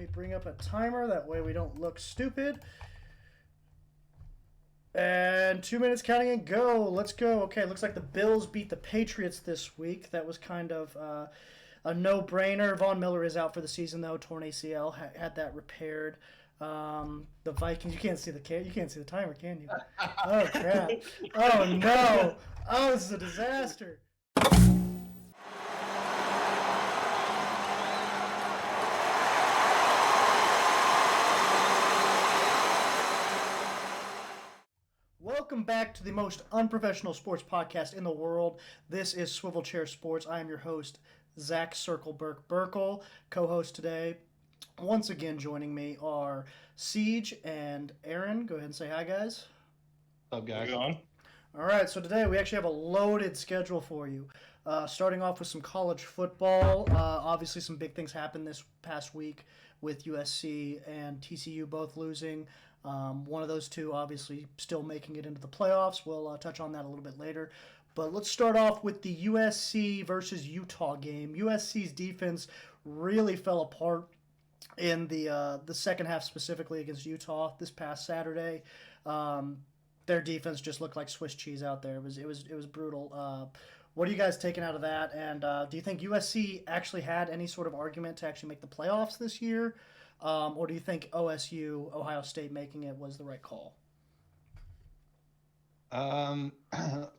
me bring up a timer. That way we don't look stupid. And 2 minutes counting and go. Let's go. Okay, looks like the Bills beat the Patriots this week. That was kind of a no-brainer. Von Miller is out for the season though. Torn ACL. Had that repaired. The Vikings. You can't see the timer, can you? Oh crap! Oh no! Oh, this is a disaster. Welcome back to the most unprofessional sports podcast in the world. This is Swivel Chair Sports. I am your host, Zach Circleberg Burkle. Co-host today, once again joining me are Siege and Aaron. Go ahead and say hi, guys. What's up, guys? All right, so today we actually have a loaded schedule for you. Starting off with some college football. Obviously, some big things happened this past week with USC and TCU both losing. One of those two obviously still making it into the playoffs. We'll touch on that a little bit later. But let's start off with the USC versus Utah game. USC's defense really fell apart in the second half, specifically against Utah this past Saturday. Their defense just looked like Swiss cheese out there. It was brutal. What are you guys taking out of that? And do you think USC actually had any sort of argument to actually make the playoffs this year? Or do you think OSU, Ohio State, making it was the right call? Kind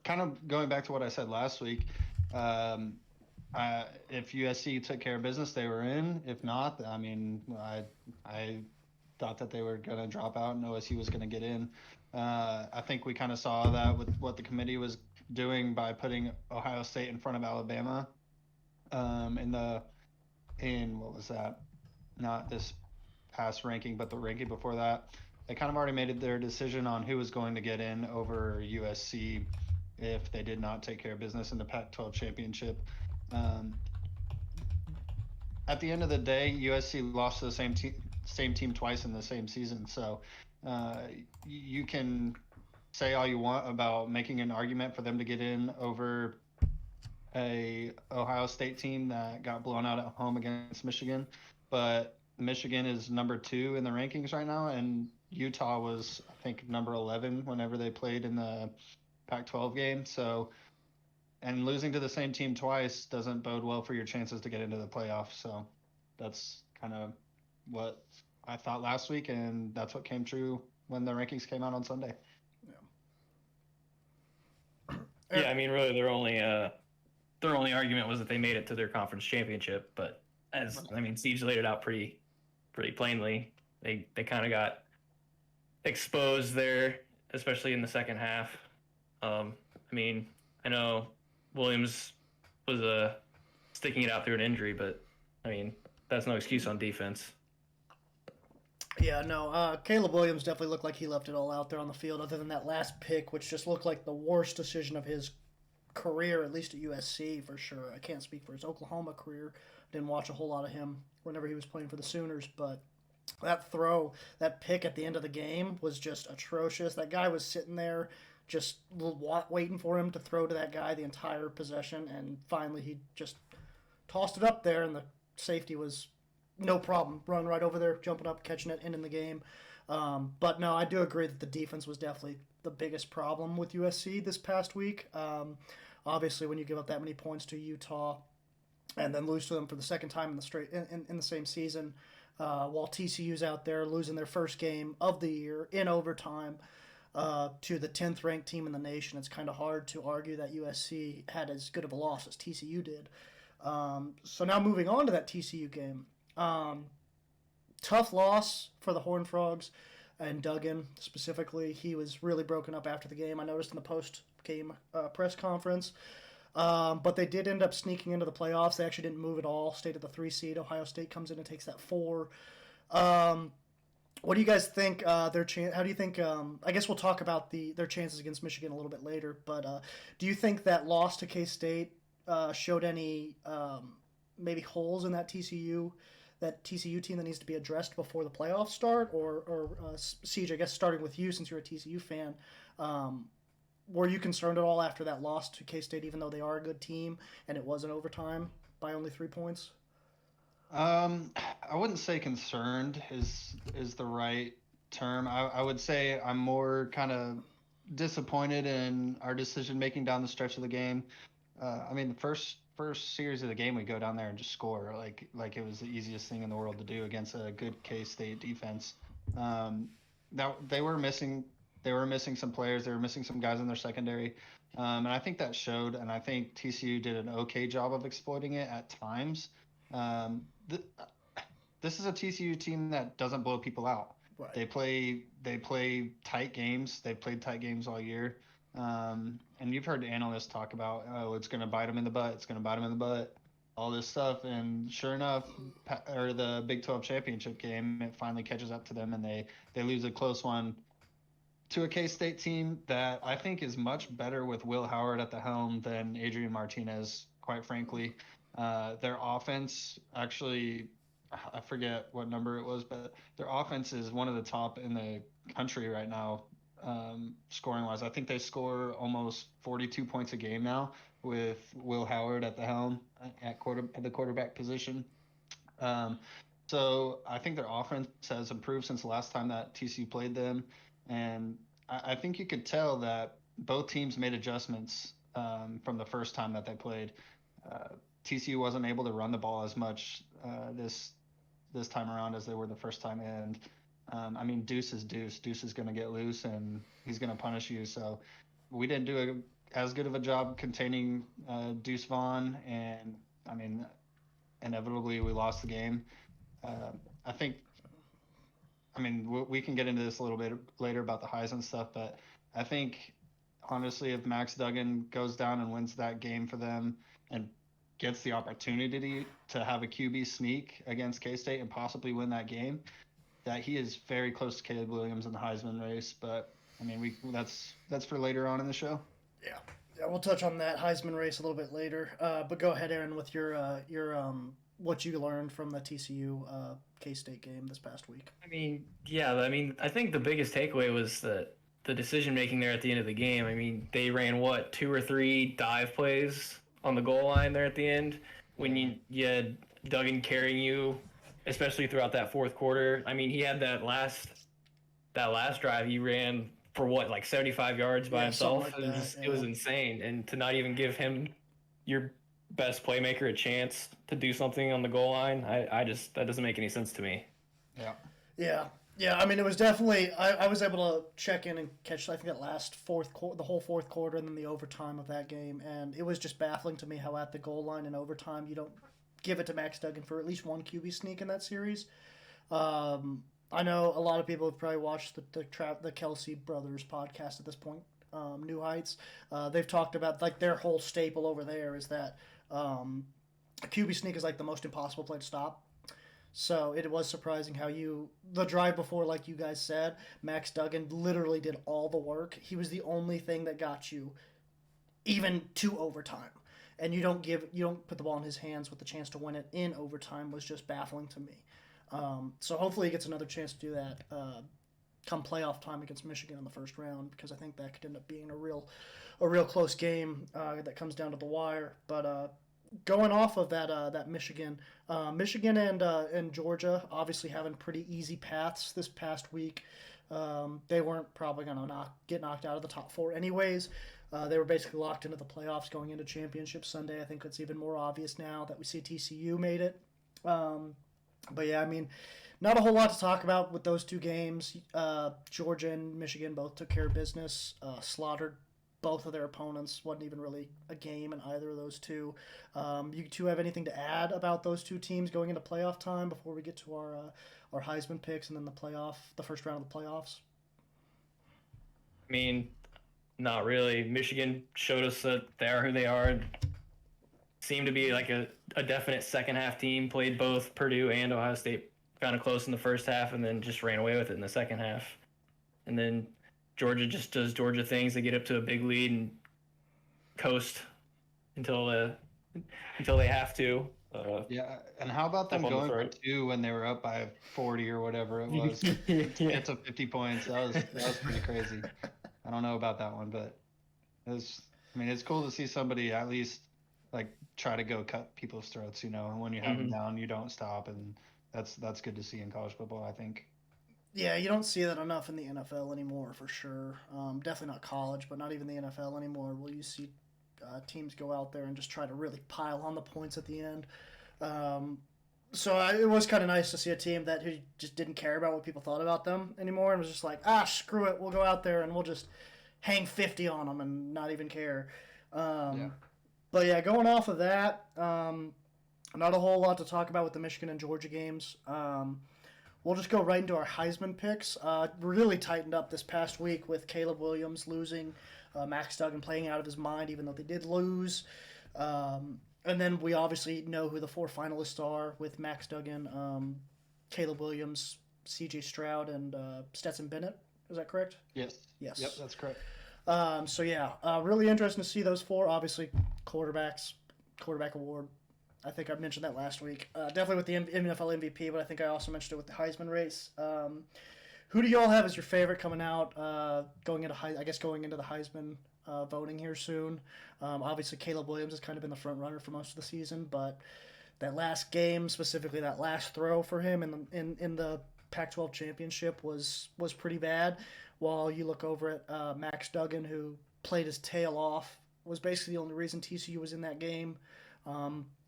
of going back to what I said last week, if USC took care of business, they were in. If not, I mean, I thought that they were going to drop out and OSU was going to get in. I think we kind of saw that with what the committee was doing by putting Ohio State in front of Alabama in what was that? Not this past ranking, but the ranking before that. They kind of already made their decision on who was going to get in over USC if they did not take care of business in the Pac-12 championship. At the end of the day, USC lost to the same team twice in the same season. So you can say all you want about making an argument for them to get in over a Ohio State team that got blown out at home against Michigan, but Michigan is number 2 in the rankings right now, and Utah was, I think, number 11 whenever they played in the Pac-12 game. So, and losing to the same team twice doesn't bode well for your chances to get into the playoffs. So that's kind of what I thought last week, and that's what came true when the rankings came out on Sunday. Yeah, I mean, really, their only argument was that they made it to their conference championship. But Siege laid it out pretty plainly. They kind of got exposed there, especially in the second half. I know Williams was sticking it out through an injury, but I mean, that's no excuse on defense. Yeah, no, Caleb Williams definitely looked like he left it all out there on the field, other than that last pick, which just looked like the worst decision of his career, at least at USC for sure. I can't speak for his Oklahoma career. Didn't watch a whole lot of him whenever he was playing for the Sooners, but that pick at the end of the game was just atrocious. That guy was sitting there just waiting for him to throw to that guy the entire possession, and finally he just tossed it up there, and the safety was no problem, run right over there, jumping up, catching it, ending the game. But no, I do agree that the defense was definitely the biggest problem with USC this past week. Obviously, when you give up that many points to Utah and then lose to them for the second time in the same season, while TCU's out there losing their first game of the year in overtime to the 10th ranked team in the nation, it's kind of hard to argue that USC had as good of a loss as TCU did. So now moving on to that TCU game. Tough loss for the Horned Frogs and Duggan specifically. He was really broken up after the game. I noticed in the post-game press conference. But they did end up sneaking into the playoffs. They actually didn't move at all. Stayed at the 3 seed. Ohio State comes in and takes that 4. What do you guys think? How do you think? I guess we'll talk about their chances against Michigan a little bit later. But do you think that loss to K-State showed any maybe holes in that TCU team that needs to be addressed before the playoffs start? Or Siege, I guess starting with you since you're a TCU fan, were you concerned at all after that loss to K-State, even though they are a good team and it was in overtime by only 3 points? I wouldn't say concerned is the right term. I would say I'm more kind of disappointed in our decision making down the stretch of the game. I mean, the first series of the game, we go down there and just score like it was the easiest thing in the world to do against a good K-State defense. Um, now they were missing some players. They were missing some guys in their secondary, and I think that showed. And I think TCU did an okay job of exploiting it at times. Um, this is a TCU team that doesn't blow people out. Right. They play tight games. They've played tight games all year. And you've heard analysts talk about, oh, it's going to bite them in the butt. It's going to bite them in the butt. All this stuff, and sure enough, or the Big 12 championship game, it finally catches up to them, and they lose a close one to a K-State team that I think is much better with Will Howard at the helm than Adrian Martinez, quite frankly. Their offense actually, I forget what number it was, but their offense is one of the top in the country right now, scoring wise. I think they score almost 42 points a game now with Will Howard at the helm at the quarterback position. Um, so I think their offense has improved since the last time that TCU played them, and I think you could tell that both teams made adjustments from the first time that they played. TCU wasn't able to run the ball as much this time around as they were the first time, and I mean, Deuce is Deuce. Deuce is going to get loose, and he's going to punish you. So we didn't do as good of a job containing Deuce Vaughn, and I mean, inevitably we lost the game. I think, I mean, we can get into this a little bit later about the Heisman stuff, but I think honestly, if Max Duggan goes down and wins that game for them and gets the opportunity to have a QB sneak against K-State and possibly win that game, that he is very close to Caleb Williams in the Heisman race. But I mean, that's for later on in the show. Yeah. Yeah, we'll touch on that Heisman race a little bit later. But go ahead, Aaron, with your what you learned from the TCU K-State game this past week. I mean, yeah, I think the biggest takeaway was that the decision making there at the end of the game. I mean, they ran what, 2 or 3 dive plays on the goal line there at the end when you had Duggan carrying you, especially throughout that fourth quarter. I mean, he had that last drive he ran for what, like 75 yards by himself. Like it was insane, and to not even give him your best playmaker a chance to do something on the goal line, I just, that doesn't make any sense to me. Yeah. I mean, it was definitely. I was able to check in and catch, I think, that last the whole fourth quarter, and then the overtime of that game, and it was just baffling to me how at the goal line in overtime you don't give it to Max Duggan for at least one QB sneak in that series. I know a lot of people have probably watched the Kelsey brothers podcast at this point, New Heights. They've talked about, like, their whole staple over there is that a QB sneak is like the most impossible play to stop. So it was surprising how the drive before, like you guys said, Max Duggan literally did all the work. He was the only thing that got you even to overtime. And you don't put the ball in his hands with the chance to win it in overtime was just baffling to me. So hopefully he gets another chance to do that come playoff time against Michigan in the first round, because I think that could end up being a real close game that comes down to the wire. But going off of that Michigan and Georgia obviously having pretty easy paths this past week. They weren't probably going to get knocked out of the top 4 anyways. They were basically locked into the playoffs going into Championship Sunday. I think it's even more obvious now that we see TCU made it. But yeah, I mean, not a whole lot to talk about with those 2 games. Georgia and Michigan both took care of business, slaughtered both of their opponents. Wasn't even really a game in either of those 2. You 2 have anything to add about those 2 teams going into playoff time before we get to our Heisman picks and then the first round of the playoffs? I mean, not really. Michigan showed us that they are who they are. Seemed to be like a definite second half team. Played both Purdue and Ohio State kind of close in the first half, and then just ran away with it in the second half. And then Georgia just does Georgia things. They get up to a big lead and coast until they have to. Yeah, and how about them going for 2 when they were up by 40 or whatever it was? Get to 50 points. That was pretty crazy. I don't know about that one, but it's cool to see somebody at least like try to go cut people's throats, and when you have them down, you don't stop, and that's good to see in college football, I think. Yeah, you don't see that enough in the NFL anymore, for sure. Definitely not college, but not even the NFL anymore. Will you see teams go out there and just try to really pile on the points at the end? Um, it was kind of nice to see a team that who just didn't care about what people thought about them anymore and was just like, screw it, we'll go out there and we'll just hang 50 on them and not even care. Yeah. But yeah, going off of that, not a whole lot to talk about with the Michigan and Georgia games. We'll just go right into our Heisman picks. Really tightened up this past week with Caleb Williams losing, Max Duggan playing out of his mind, even though they did lose. And then we obviously know who the 4 finalists are with Max Duggan, Caleb Williams, C.J. Stroud, and Stetson Bennett. Is that correct? Yes. Yes. Yep, that's correct. Really interesting to see those 4. Obviously, quarterback award. I think I mentioned that last week. Definitely with the NFL MVP, but I think I also mentioned it with the Heisman race. Who do y'all have as your favorite coming out? Going into the Heisman voting here soon. Obviously, Caleb Williams has kind of been the front runner for most of the season, but that last game, specifically that last throw for him in the Pac-12 championship was pretty bad. While you look over at Max Duggan, who played his tail off, was basically the only reason TCU was in that game.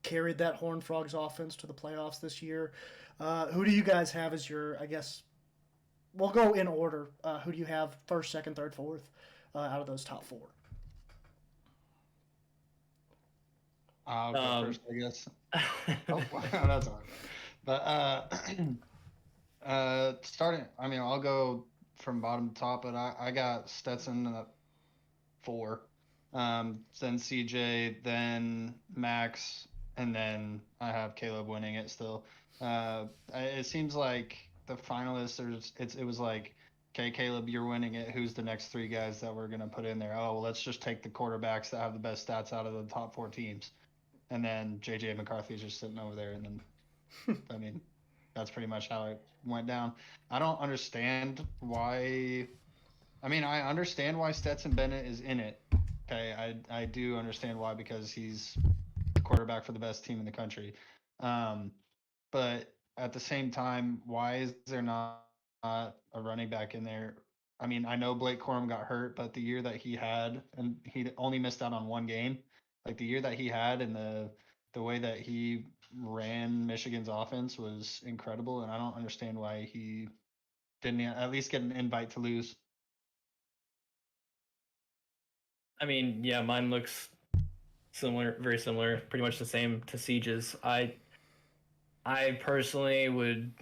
Carried that Horned Frogs offense to the playoffs this year. Who do you guys have as your, I guess, we'll go in order. Who do you have first, second, third, fourth out of those top 4? I'll go first, I guess. Oh, that's all right. But starting, I'll go from bottom to top, but I got Stetson at 4. Then CJ, then Max, and then I have Caleb winning it still. It seems like the finalists it was like, okay, Caleb, you're winning it. Who's the next 3 guys that we're gonna put in there? Oh, well, let's just take the quarterbacks that have the best stats out of the top 4 teams, and then JJ McCarthy's just sitting over there, and then that's pretty much how it went down. I don't understand why. I understand why Stetson Bennett is in it. Okay, I do understand why, because he's the quarterback for the best team in the country. But at the same time, why is there not a running back in there? I know Blake Corum got hurt, but the year that he had, and he only missed out on 1 game, like the year that he had and the way that he ran Michigan's offense was incredible, and I don't understand why he didn't at least get an invite to lose. Yeah, mine looks similar, very similar, pretty much the same to Siege's. I personally would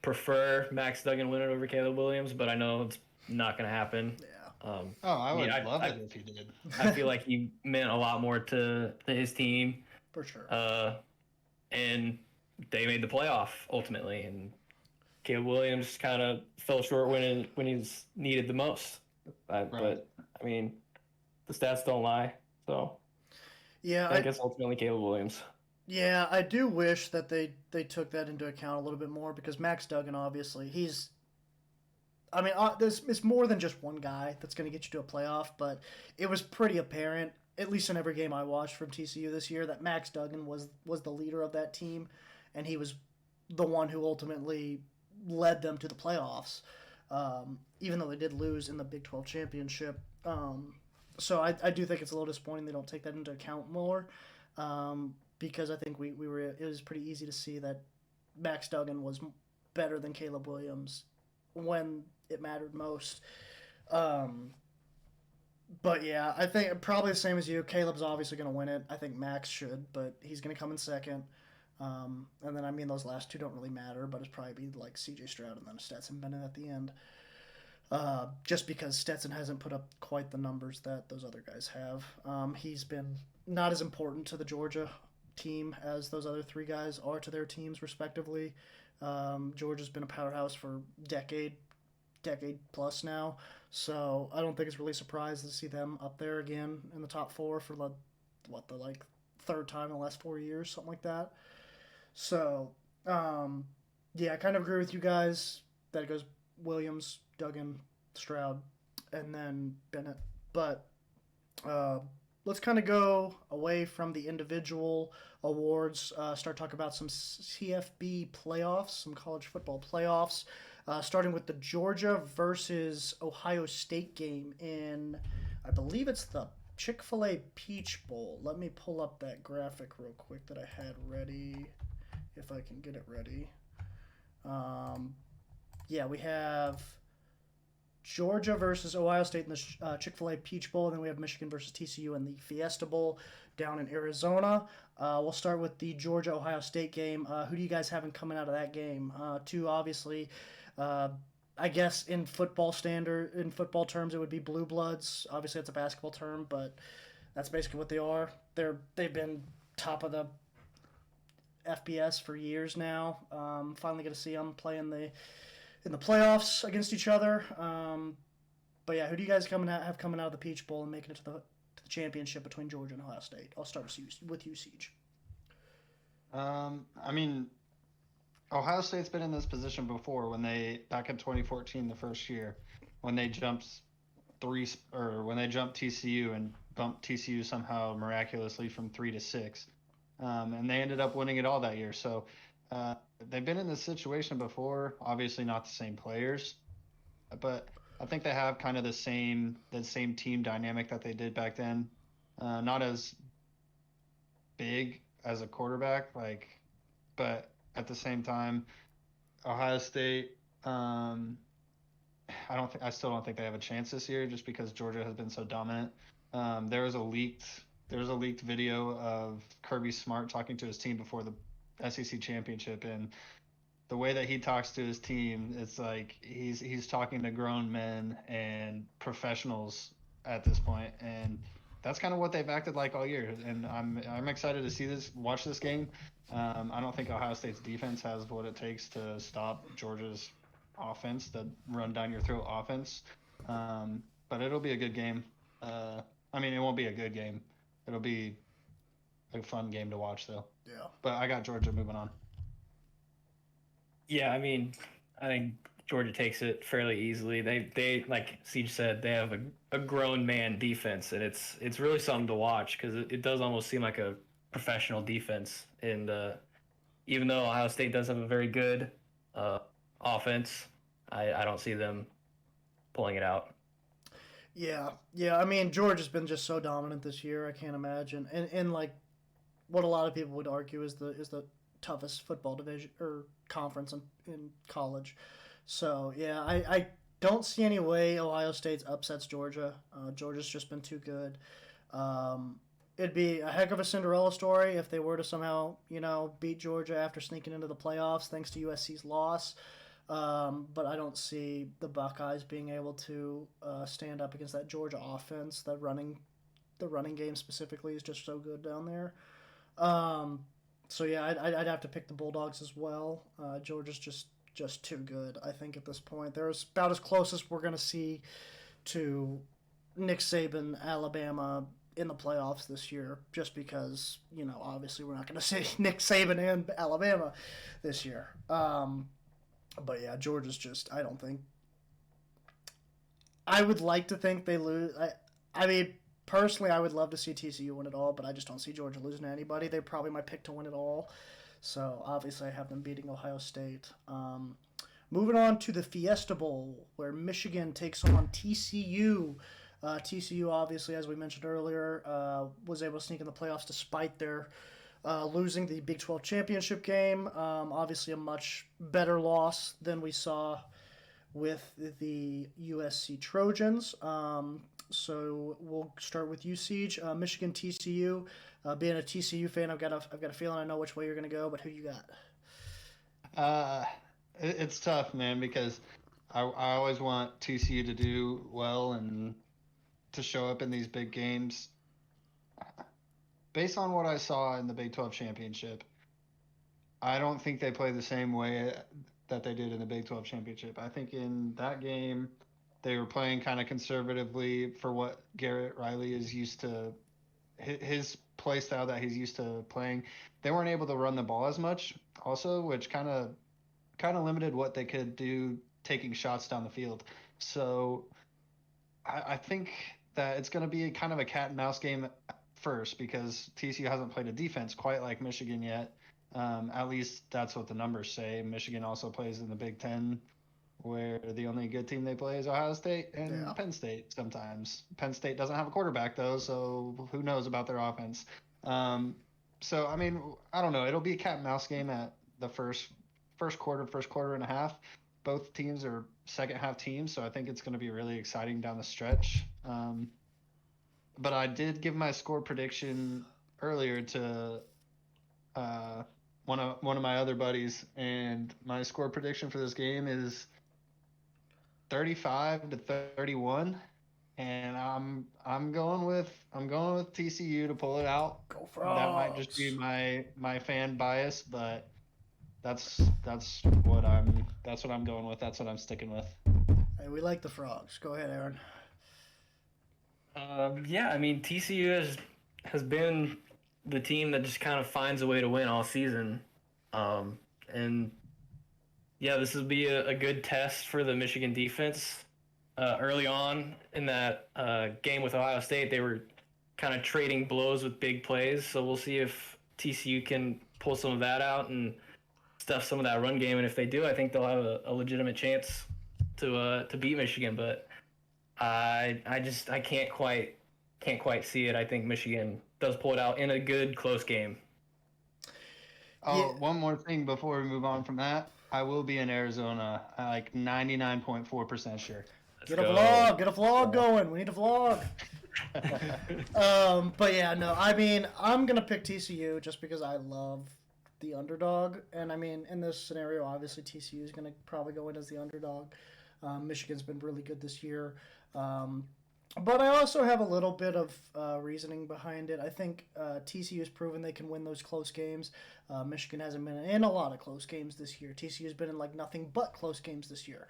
prefer Max Duggan winning over Caleb Williams, but I know it's not going to happen. Yeah. I would love it if he did. I feel like he meant a lot more to his team. For sure. And they made the playoff ultimately, and Caleb Williams kind of fell short when he's needed the most. Right. But the stats don't lie, so yeah, I guess ultimately Caleb Williams. Yeah, I do wish that they took that into account a little bit more, because Max Duggan, obviously, it's more than just one guy that's going to get you to a playoff, but it was pretty apparent, at least in every game I watched from TCU this year, that Max Duggan was the leader of that team, and he was the one who ultimately led them to the playoffs, even though they did lose in the Big 12 championship. So I do think it's a little disappointing they don't take that into account more, because I think it was pretty easy to see that Max Duggan was better than Caleb Williams when it mattered most. But yeah, I think probably the same as you. Caleb's obviously going to win it. I think Max should, but he's going to come in second. And then those last 2 don't really matter, but it's probably be like C.J. Stroud and then Stetson Bennett at the end. Just because Stetson hasn't put up quite the numbers that those other guys have. He's been not as important to the Georgia team as those other 3 guys are to their teams, respectively. Georgia's been a powerhouse for decade plus now, so I don't think it's really surprised to see them up there again in the top 4 for the 3rd time in the last 4 years, something like that. So, I kind of agree with you guys that it goes Williams, Duggan, Stroud, and then Bennett. But let's kind of go away from the individual awards. Start talking about some CFB playoffs, some college football playoffs. Starting with the Georgia versus Ohio State game in, I believe it's the Chick-fil-A Peach Bowl. Let me pull up that graphic real quick that I had ready, if I can get it ready. Yeah, we have Georgia versus Ohio State in the Chick-fil-A Peach Bowl, and then we have Michigan versus TCU in the Fiesta Bowl down in Arizona. We'll start with the Georgia-Ohio State game. Who do you guys have coming out of that game? Two, obviously, I guess in football terms, it would be blue bloods. Obviously, it's a basketball term, but that's basically what they are. They've been top of the FBS for years now. Finally, get to see them play in the playoffs against each other. But yeah, who do you guys have coming out of the Peach Bowl and making it to the championship between Georgia and Ohio State? I'll start with you, Siege. I mean, Ohio State's been in this position before back in 2014, the first year, when they jumped TCU and bumped TCU somehow miraculously from 3 to 6, and they ended up winning it all that year. So they've been in this situation before. Obviously, not the same players, but I think they have kind of the same team dynamic that they did back then. Not as big as a quarterback, but at the same time, Ohio State, I still don't think they have a chance this year, just because Georgia has been so dominant. There was a leaked video of Kirby Smart talking to his team before the SEC championship, and the way that he talks to his team, it's like he's talking to grown men and professionals at this point, and that's kind of what they've acted like all year. And I'm excited to watch this game. I don't think Ohio State's defense has what it takes to stop Georgia's offense, the run down your throat offense. But it'll be a good game. I mean, it won't be a good game. It'll be a fun game to watch, though. Yeah. But I got Georgia moving on. Yeah, I mean, I think Georgia takes it fairly easily. They like Siege said, they have a grown man defense, and it's really something to watch, because it does almost seem like a professional defense. And even though Ohio State does have a very good offense, I don't see them pulling it out. Yeah. I mean, Georgia's been just so dominant this year. I can't imagine. And like, what a lot of people would argue is the toughest football division or conference in college. So yeah, I don't see any way Ohio State upsets Georgia. Georgia's just been too good. It'd be a heck of a Cinderella story if they were to somehow, beat Georgia after sneaking into the playoffs thanks to USC's loss. But I don't see the Buckeyes being able to stand up against that Georgia offense. The running game specifically is just so good down there. So yeah, I'd have to pick the Bulldogs as well. Georgia's just too good, I think, at this point. They're about as close as we're gonna see to Nick Saban, Alabama in the playoffs this year, just because obviously we're not gonna see Nick Saban and Alabama this year. But yeah, Georgia's just, I don't think. I would like to think they lose. I mean, personally, I would love to see TCU win it all, but I just don't see Georgia losing to anybody. They're probably my pick to win it all. So obviously, I have them beating Ohio State. Moving on to the Fiesta Bowl, where Michigan takes on TCU. TCU, obviously, as we mentioned earlier, was able to sneak in the playoffs despite their losing the Big 12 championship game. Obviously, a much better loss than we saw with the USC Trojans. So we'll start with you, Siege. Michigan, TCU. Being a TCU fan, I've got a feeling I know which way you're going to go, but who you got? It's tough, man, because I always want TCU to do well and to show up in these big games. Based on what I saw in the Big 12 championship, I don't think they play the same way that they did in the Big 12 championship. I think in that game, they were playing kind of conservatively for what Garrett Riley is used to, his play style that he's used to playing. They weren't able to run the ball as much also, which kind of limited what they could do taking shots down the field. So I think that it's going to be kind of a cat and mouse game first because TCU hasn't played a defense quite like Michigan yet. At least that's what the numbers say. Michigan also plays in the Big Ten, where the only good team they play is Ohio State and Penn State sometimes. Penn State doesn't have a quarterback, though, so who knows about their offense. So, I mean, I don't know. It'll be a cat and mouse game at the first quarter and a half. Both teams are second half teams, so I think it's going to be really exciting down the stretch. But I did give my score prediction earlier to one of my other buddies, and my score prediction for this game is 35-31, and I'm going with TCU to pull it out. Go Frogs. That might just be my fan bias, but that's what I'm going with. That's what I'm sticking with. Hey, we like the Frogs. Go ahead, Aaron. Yeah, I mean TCU has been the team that just kind of finds a way to win all season, and yeah, this will be a good test for the Michigan defense. Early on in that game with Ohio State, they were kind of trading blows with big plays, so we'll see if TCU can pull some of that out and stuff some of that run game. And if they do, I think they'll have a legitimate chance to beat Michigan. But I can't quite see it. I think Michigan does pull it out in a good close game. Oh, yeah. One more thing before we move on from that. I will be in Arizona, like 99.4% sure. Get a vlog going. We need a vlog. But yeah, no, I mean, I'm going to pick TCU just because I love the underdog. And I mean, in this scenario, obviously TCU is going to probably go in as the underdog. Michigan's been really good this year. But I also have a little bit of reasoning behind it. I think TCU has proven they can win those close games. Michigan hasn't been in a lot of close games this year. TCU has been in like nothing but close games this year.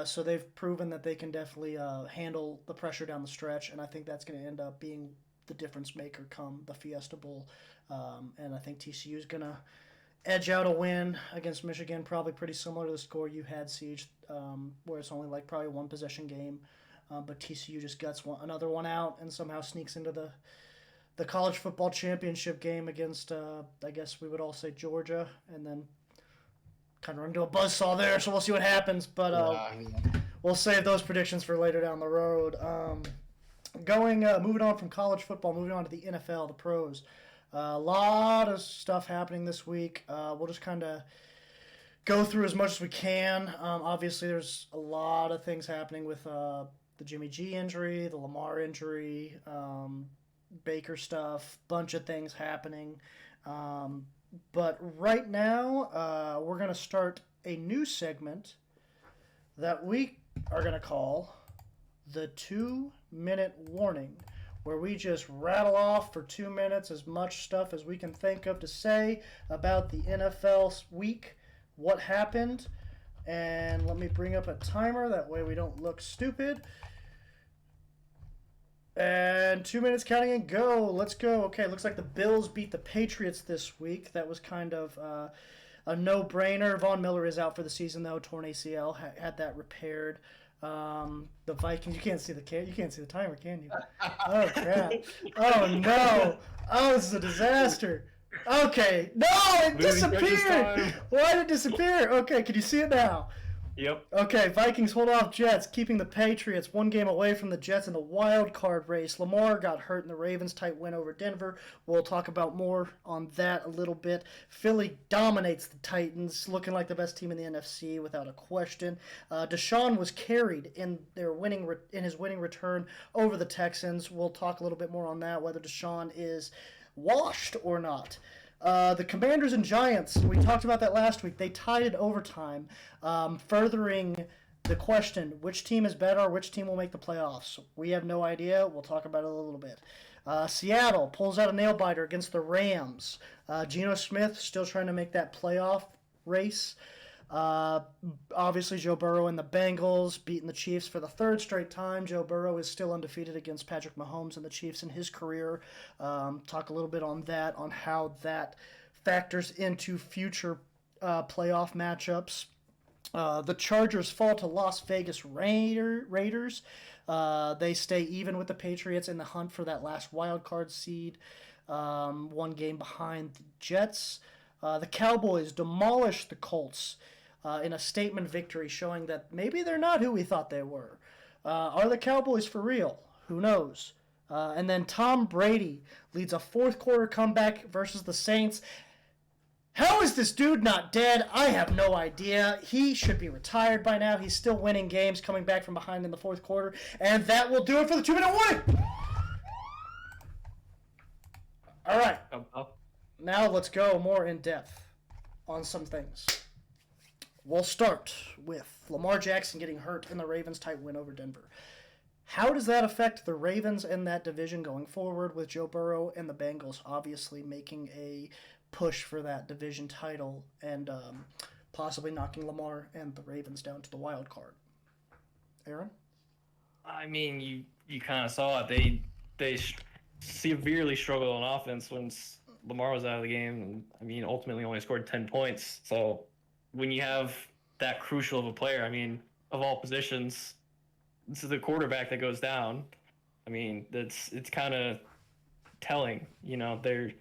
So they've proven that they can definitely handle the pressure down the stretch, and I think that's going to end up being the difference maker come the Fiesta Bowl. And I think TCU is going to edge out a win against Michigan, probably pretty similar to the score you had, Siege, where it's only like probably one possession game. But TCU just guts another one out and somehow sneaks into the college football championship game against, I guess we would all say Georgia, and then kind of run into a buzzsaw there, so we'll see what happens. But we'll save those predictions for later down the road. Moving on from college football, moving on to the NFL, the pros. A lot of stuff happening this week. We'll just kind of go through as much as we can. Obviously, there's a lot of things happening with the Jimmy G injury, the Lamar injury, Baker stuff, bunch of things happening. But right now, we're going to start a new segment that we are going to call the 2-minute warning, where we just rattle off for 2 minutes as much stuff as we can think of to say about the NFL week, what happened. And let me bring up a timer, that way we don't look stupid. And 2 minutes counting and go. Let's go. Okay, looks like the Bills beat the Patriots this week. That was kind of a no-brainer. Von Miller is out for the season, though. Torn ACL, had that repaired. The Vikings, you can't see the timer, can you? Oh, crap. Oh, no. Oh, this is a disaster. Okay. No, it disappeared. Why did it disappear? Okay, can you see it now? Yep. Okay, Vikings hold off Jets, keeping the Patriots one game away from the Jets in the wild card race. Lamar got hurt in the Ravens' tight win over Denver. We'll talk about more on that a little bit. Philly dominates the Titans, looking like the best team in the NFC without a question. Deshaun was carried in his winning return over the Texans. We'll talk a little bit more on that, whether Deshaun is washed or not. The Commanders and Giants, we talked about that last week. They tied in overtime, furthering the question, which team is better or which team will make the playoffs? We have no idea. We'll talk about it a little bit. Seattle pulls out a nail-biter against the Rams. Geno Smith still trying to make that playoff race. Obviously, Joe Burrow and the Bengals beating the Chiefs for the third straight time. Joe Burrow is still undefeated against Patrick Mahomes and the Chiefs in his career. Talk a little bit on that, on how that factors into future playoff matchups. The Chargers fall to Las Vegas Raiders. They stay even with the Patriots in the hunt for that last wild card seed. One game behind the Jets. The Cowboys demolish the Colts in a statement victory, showing that maybe they're not who we thought they were. Are the Cowboys for real? Who knows? And then Tom Brady leads a fourth quarter comeback versus the Saints. How is this dude not dead? I have no idea. He should be retired by now. He's still winning games, coming back from behind in the fourth quarter. And that will do it for the 2-minute warning. All right. Now let's go more in depth on some things. We'll start with Lamar Jackson getting hurt in the Ravens' tight win over Denver. How does that affect the Ravens in that division going forward, with Joe Burrow and the Bengals obviously making a push for that division title and possibly knocking Lamar and the Ravens down to the wild card? Aaron? I mean, you kind of saw it. They severely struggled on offense once Lamar was out of the game. And, I mean, ultimately only scored 10 points. So when you have that crucial of a player, I mean, of all positions, this is the quarterback that goes down. I mean, it's kind of telling. You know, they're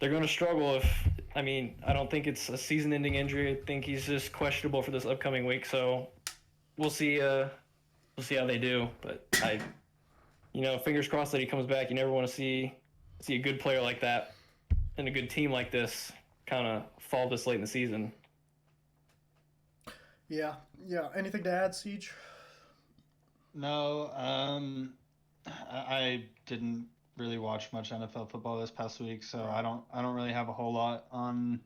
going to struggle if. I mean, I don't think it's a season-ending injury. I think he's just questionable for this upcoming week. So we'll see. We'll see how they do. But fingers crossed that he comes back. You never want to see a good player like that and a good team like this kind of fall this late in the season. Yeah. Anything to add, Siege? No, I didn't really watch much NFL football this past week, so I don't really have a whole lot on.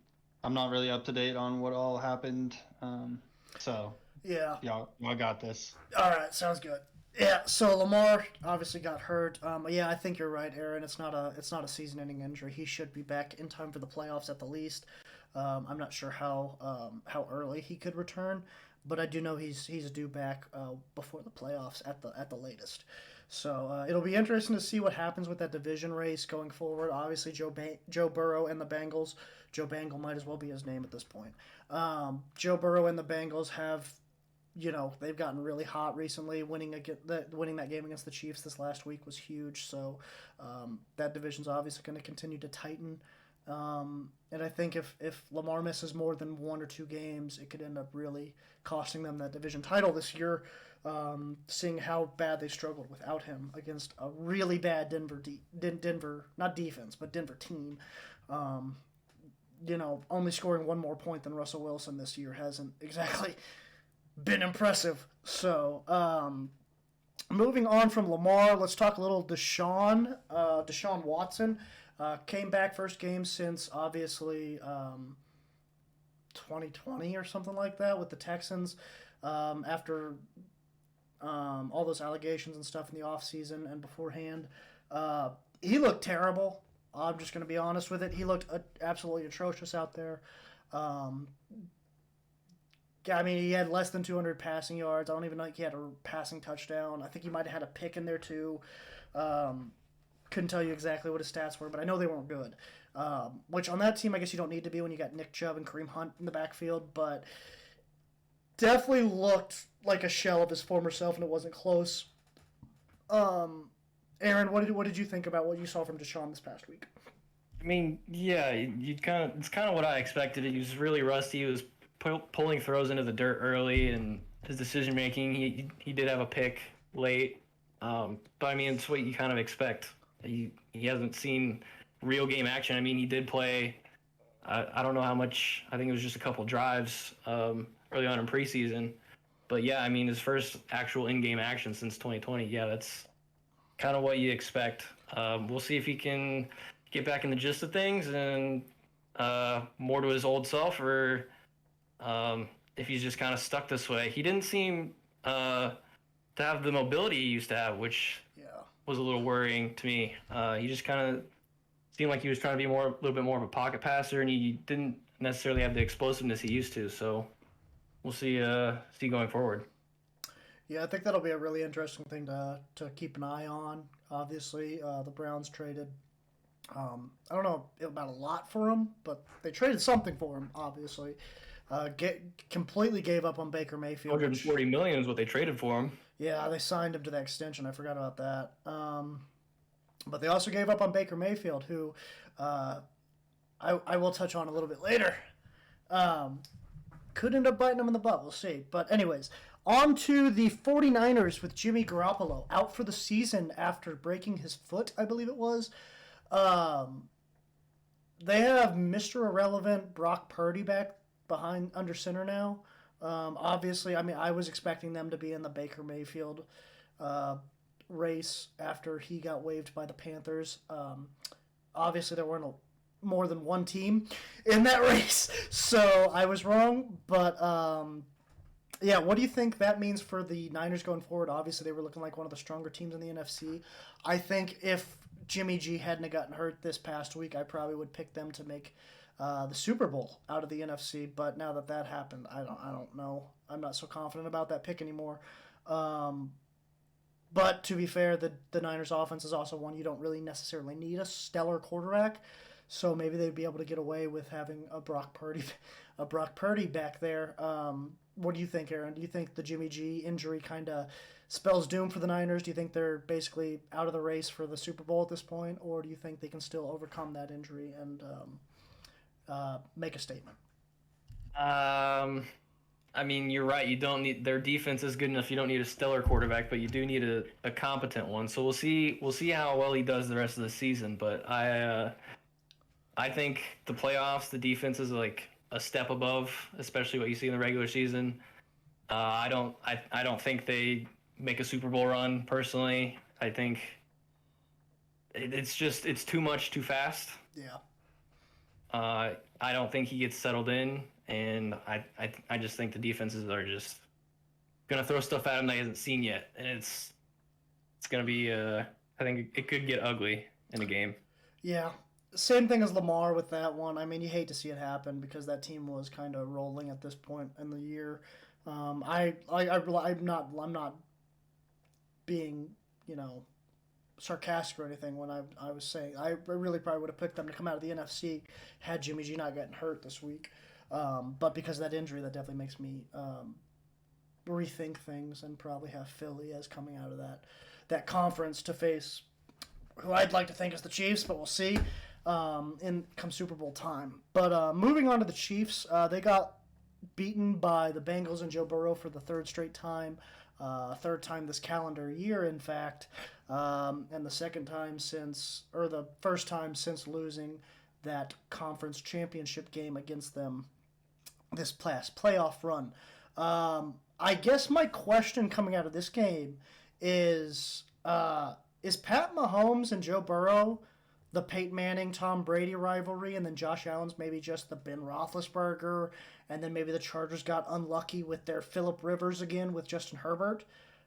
I'm not really up to date on what all happened. So yeah, y'all got this. All right, sounds good. Yeah, so Lamar obviously got hurt. Yeah, I think you're right, Aaron. It's not a season-ending injury. He should be back in time for the playoffs at the least. I'm not sure how early he could return, but I do know he's due back before the playoffs at the latest. So it'll be interesting to see what happens with that division race going forward. Obviously, Joe Burrow and the Bengals. Joe Bangle might as well be his name at this point. Joe Burrow and the Bengals have, they've gotten really hot recently. Winning that game against the Chiefs this last week was huge. So that division's obviously going to continue to tighten. And I think if Lamar misses more than 1 or 2 games, it could end up really costing them that division title this year. Seeing how bad they struggled without him against a really bad Denver not defense, but Denver team. Only scoring 1 more point than Russell Wilson this year hasn't exactly been impressive. So, moving on from Lamar, let's talk a little Deshaun Watson. Came back first game since obviously 2020 or something like that with the Texans after all those allegations and stuff in the offseason and beforehand. He looked terrible. I'm just going to be honest with it. He looked absolutely atrocious out there. He had less than 200 passing yards. I don't even know if he had a passing touchdown. I think he might have had a pick in there too. Couldn't tell you exactly what his stats were, but I know they weren't good. Which on that team, I guess you don't need to be when you got Nick Chubb and Kareem Hunt in the backfield, but definitely looked like a shell of his former self, and it wasn't close. Aaron, what did you think about what you saw from Deshaun this past week? I mean, yeah, it's kind of what I expected. He was really rusty. He was pulling throws into the dirt early, and his decision making. He did have a pick late, but I mean, it's what you kind of expect. He hasn't seen real game action. I mean, he did play. I don't know how much. I think it was just a couple drives early on in preseason. But yeah, I mean, his first actual in-game action since 2020. Yeah, that's kind of what you expect. We'll see if he can get back in the gist of things and more to his old self, or if he's just kind of stuck this way. He didn't seem to have the mobility he used to have, which was a little worrying to me. He just kind of seemed like he was trying to be a little bit more of a pocket passer, and he didn't necessarily have the explosiveness he used to. So we'll see going forward. Yeah, I think that'll be a really interesting thing to keep an eye on. Obviously, the Browns traded, I don't know about a lot for him, but they traded something for him, obviously. completely gave up on Baker Mayfield. 140 million is what they traded for him. Yeah, they signed him to that extension. I forgot about that. But they also gave up on Baker Mayfield, who I will touch on a little bit later. Could end up biting him in the butt. We'll see. But anyways, on to the 49ers with Jimmy Garoppolo out for the season after breaking his foot, I believe it was. They have Mr. Irrelevant Brock Purdy back behind under center now. Obviously, I mean, I was expecting them to be in the Baker Mayfield race after he got waived by the Panthers. Obviously, there weren't more than one team in that race, so I was wrong. But yeah, what do you think that means for the Niners going forward? Obviously, they were looking like one of the stronger teams in the NFC. I think if Jimmy G hadn't gotten hurt this past week, I probably would pick them to make the Super Bowl out of the NFC. But now that happened, I don't know. I'm not so confident about that pick anymore. But to be fair, the Niners offense is also one you don't really necessarily need a stellar quarterback. So maybe they'd be able to get away with having a Brock Purdy back there. What do you think, Aaron? Do you think the Jimmy G injury kind of spells doom for the Niners? Do you think they're basically out of the race for the Super Bowl at this point, or do you think they can still overcome that injury and make a statement? I mean, you're right. You don't need their defense is good enough. You don't need a stellar quarterback, but you do need a competent one. So we'll see how well he does the rest of the season. But I think the playoffs, the defense is like a step above, especially what you see in the regular season. I don't think they make a Super Bowl run personally. I think it's too much too fast. Yeah. I don't think he gets settled in, and I just think the defenses are just gonna throw stuff at him that he hasn't seen yet, and it's gonna be I think it could get ugly in a game. Yeah. Same thing as Lamar with that one. I mean, you hate to see it happen because that team was kind of rolling at this point in the year. I'm not being, sarcastic or anything when I was saying I really probably would have picked them to come out of the NFC had Jimmy G not gotten hurt this week. But because of that injury, that definitely makes me rethink things and probably have Philly as coming out of that conference to face who I'd like to think is the Chiefs, but we'll see. In come Super Bowl time. But moving on to the Chiefs, they got beaten by the Bengals and Joe Burrow for the third straight time, third time this calendar year, in fact, and the first time since losing that conference championship game against them this past playoff run. I guess my question coming out of this game is Pat Mahomes and Joe Burrow the Peyton Manning, Tom Brady rivalry, and then Josh Allen's maybe just the Ben Roethlisberger, and then maybe the Chargers got unlucky with their Phillip Rivers again with Justin Herbert?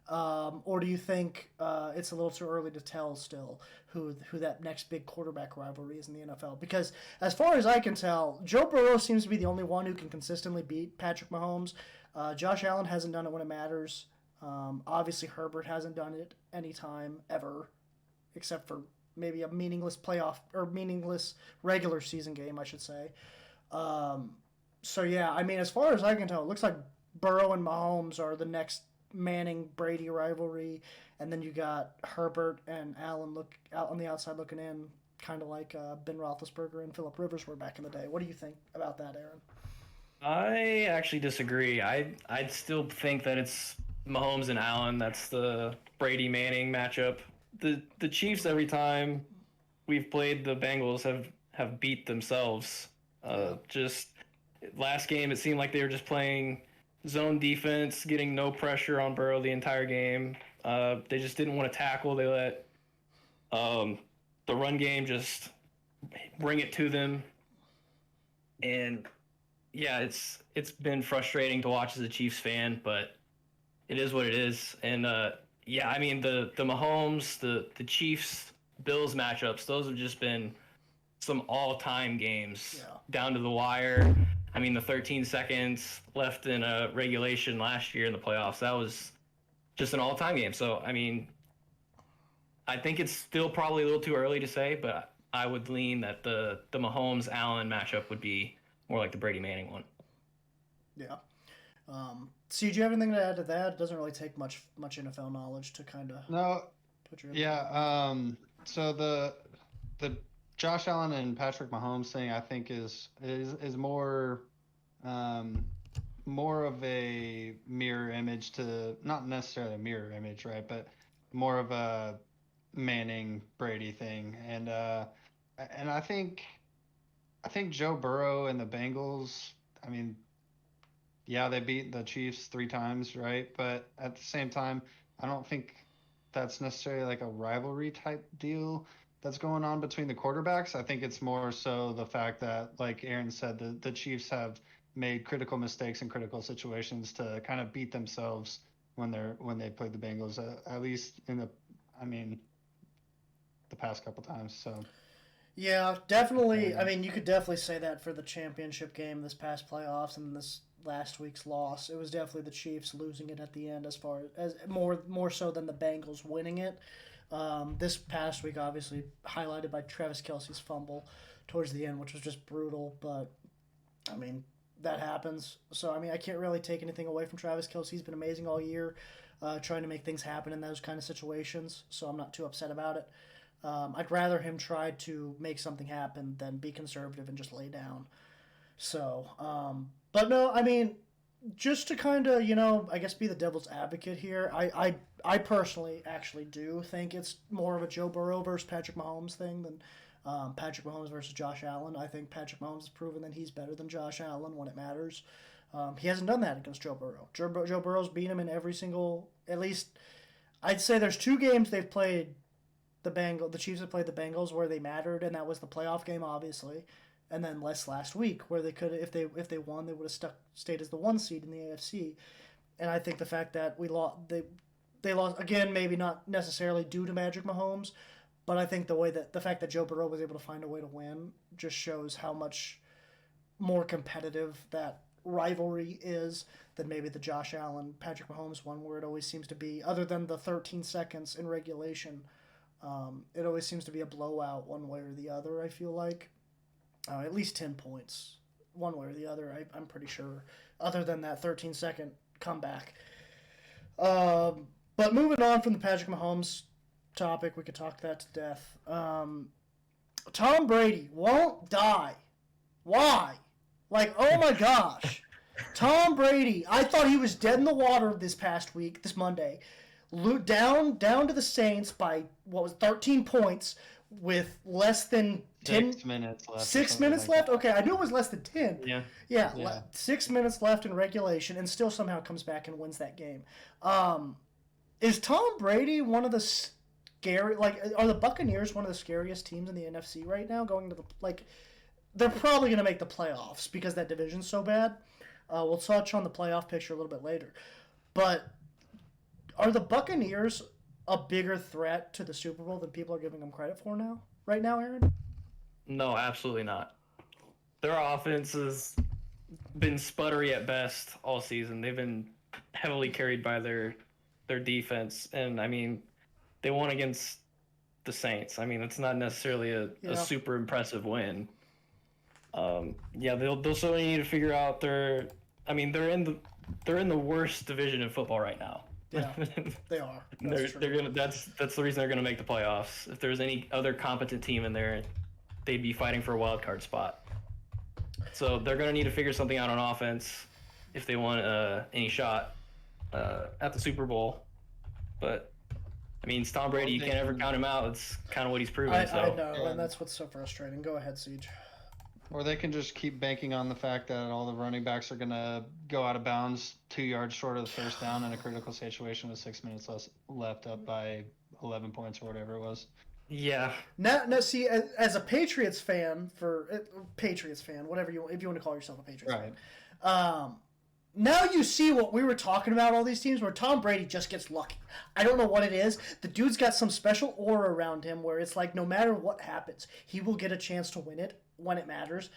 Or do you think it's a little too early to tell still who that next big quarterback rivalry is in the NFL? Because as far as I can tell, Joe Burrow seems to be the only one who can consistently beat Patrick Mahomes. Josh Allen hasn't done it when it matters. Obviously, Herbert hasn't done it anytime ever, except for maybe a meaningless playoff or meaningless regular season game, I should say. So yeah, I mean, as far as I can tell, it looks like Burrow and Mahomes are the next Manning-Brady rivalry, and then you got Herbert and Allen look out on the outside looking in, kind of like Ben Roethlisberger and Phillip Rivers were back in the day. What do you think about that, Aaron? I actually disagree. I'd still think that it's Mahomes and Allen. That's the Brady Manning matchup. The Chiefs, every time we've played the Bengals, have beat themselves. Just last game, it seemed like they were just playing zone defense, getting no pressure on Burrow the entire game. They just didn't want to tackle. They let the run game just bring it to them. And yeah, it's been frustrating to watch as a Chiefs fan, but it is what it is. And yeah, I mean the Mahomes, the Chiefs, Bills matchups, those have just been some all-time games down to the wire. I mean, the 13 seconds left in a regulation last year in the playoffs, that was just an all-time game. So, I mean, I think it's still probably a little too early to say, but I would lean that the Mahomes-Allen matchup would be more like the Brady-Manning one. Yeah. See, do you have anything to add to that? It doesn't really take much NFL knowledge to kind of No, put your yeah. So the Josh Allen and Patrick Mahomes thing, I think, is more more of a mirror image to, not necessarily a mirror image, right? But more of a Manning Brady thing, and I think Joe Burrow and the Bengals. I mean, yeah, they beat the Chiefs 3 times, right? But at the same time, I don't think that's necessarily like a rivalry type deal that's going on between the quarterbacks. I think it's more so the fact that, like Aaron said, the Chiefs have made critical mistakes in critical situations to kind of beat themselves when they played the Bengals, at least in I mean, the past couple times. So Yeah, definitely. I mean, you could definitely say that for the championship game this past playoffs and this last week's loss. It was definitely the Chiefs losing it at the end, as far as more so than the Bengals winning it. This past week, obviously highlighted by Travis Kelsey's fumble towards the end, which was just brutal. But I mean, that happens. So I mean, I can't really take anything away from Travis Kelsey. He's been amazing all year, trying to make things happen in those kind of situations. So I'm not too upset about it. I'd rather him try to make something happen than be conservative and just lay down. So, but no, I mean, just to kind of, I guess be the devil's advocate here, I personally actually do think it's more of a Joe Burrow versus Patrick Mahomes thing than Patrick Mahomes versus Josh Allen. I think Patrick Mahomes has proven that he's better than Josh Allen when it matters. He hasn't done that against Joe Burrow. Joe Burrow's beat him in every single, at least, I'd say there's 2 games they've played the Chiefs have played the Bengals where they mattered, and that was the playoff game, obviously, and then last week where they could, if they won, they would have stayed as the 1 seed in the AFC. And I think the fact that they lost again, maybe not necessarily due to Magic Mahomes, but I think the fact that Joe Burrow was able to find a way to win just shows how much more competitive that rivalry is than maybe the Josh Allen Patrick Mahomes one, where it always seems to be, other than the 13 seconds in regulation. It always seems to be a blowout one way or the other, I feel like. At least 10 points, one way or the other, I'm pretty sure, other than that 13-second comeback. But moving on from the Patrick Mahomes topic, we could talk that to death. Tom Brady won't die. Why? Like, oh my gosh. Tom Brady, I thought he was dead in the water this Monday. Down to the Saints by 13 points with less than 10 6 minutes left. 6 minutes left. Okay, I knew it was less than 10. Yeah. 6 minutes left in regulation, and still somehow comes back and wins that game. Is Tom Brady one of the scary? Like, are the Buccaneers one of the scariest teams in the NFC right now? Going to they're probably going to make the playoffs because that division's so bad. We'll touch on the playoff picture a little bit later, but are the Buccaneers a bigger threat to the Super Bowl than people are giving them credit for right now, Aaron? No, absolutely not. Their offense has been sputtery at best all season. They've been heavily carried by their defense, and I mean, they won against the Saints. I mean, it's not necessarily a super impressive win. They'll still need to figure out they're in the worst division in football right now. Yeah, they are. That's the reason they're gonna make the playoffs. If there's any other competent team in there, they'd be fighting for a wild card spot. So they're gonna need to figure something out on offense if they want any shot at the Super Bowl. But I mean, it's Tom Brady. You can't ever count him out. It's kind of what he's proven. I know, and that's what's so frustrating. Go ahead, Siege. Or they can just keep banking on the fact that all the running backs are going to go out of bounds 2 yards short of the first down in a critical situation with 6 minutes left, up by 11 points or whatever it was. Yeah. Now, see, as a Patriots fan, whatever if you want to call yourself a Patriots fan, now you see what we were talking about, all these teams where Tom Brady just gets lucky. I don't know what it is. The dude's got some special aura around him where it's like no matter what happens, he will get a chance to win it when it matters.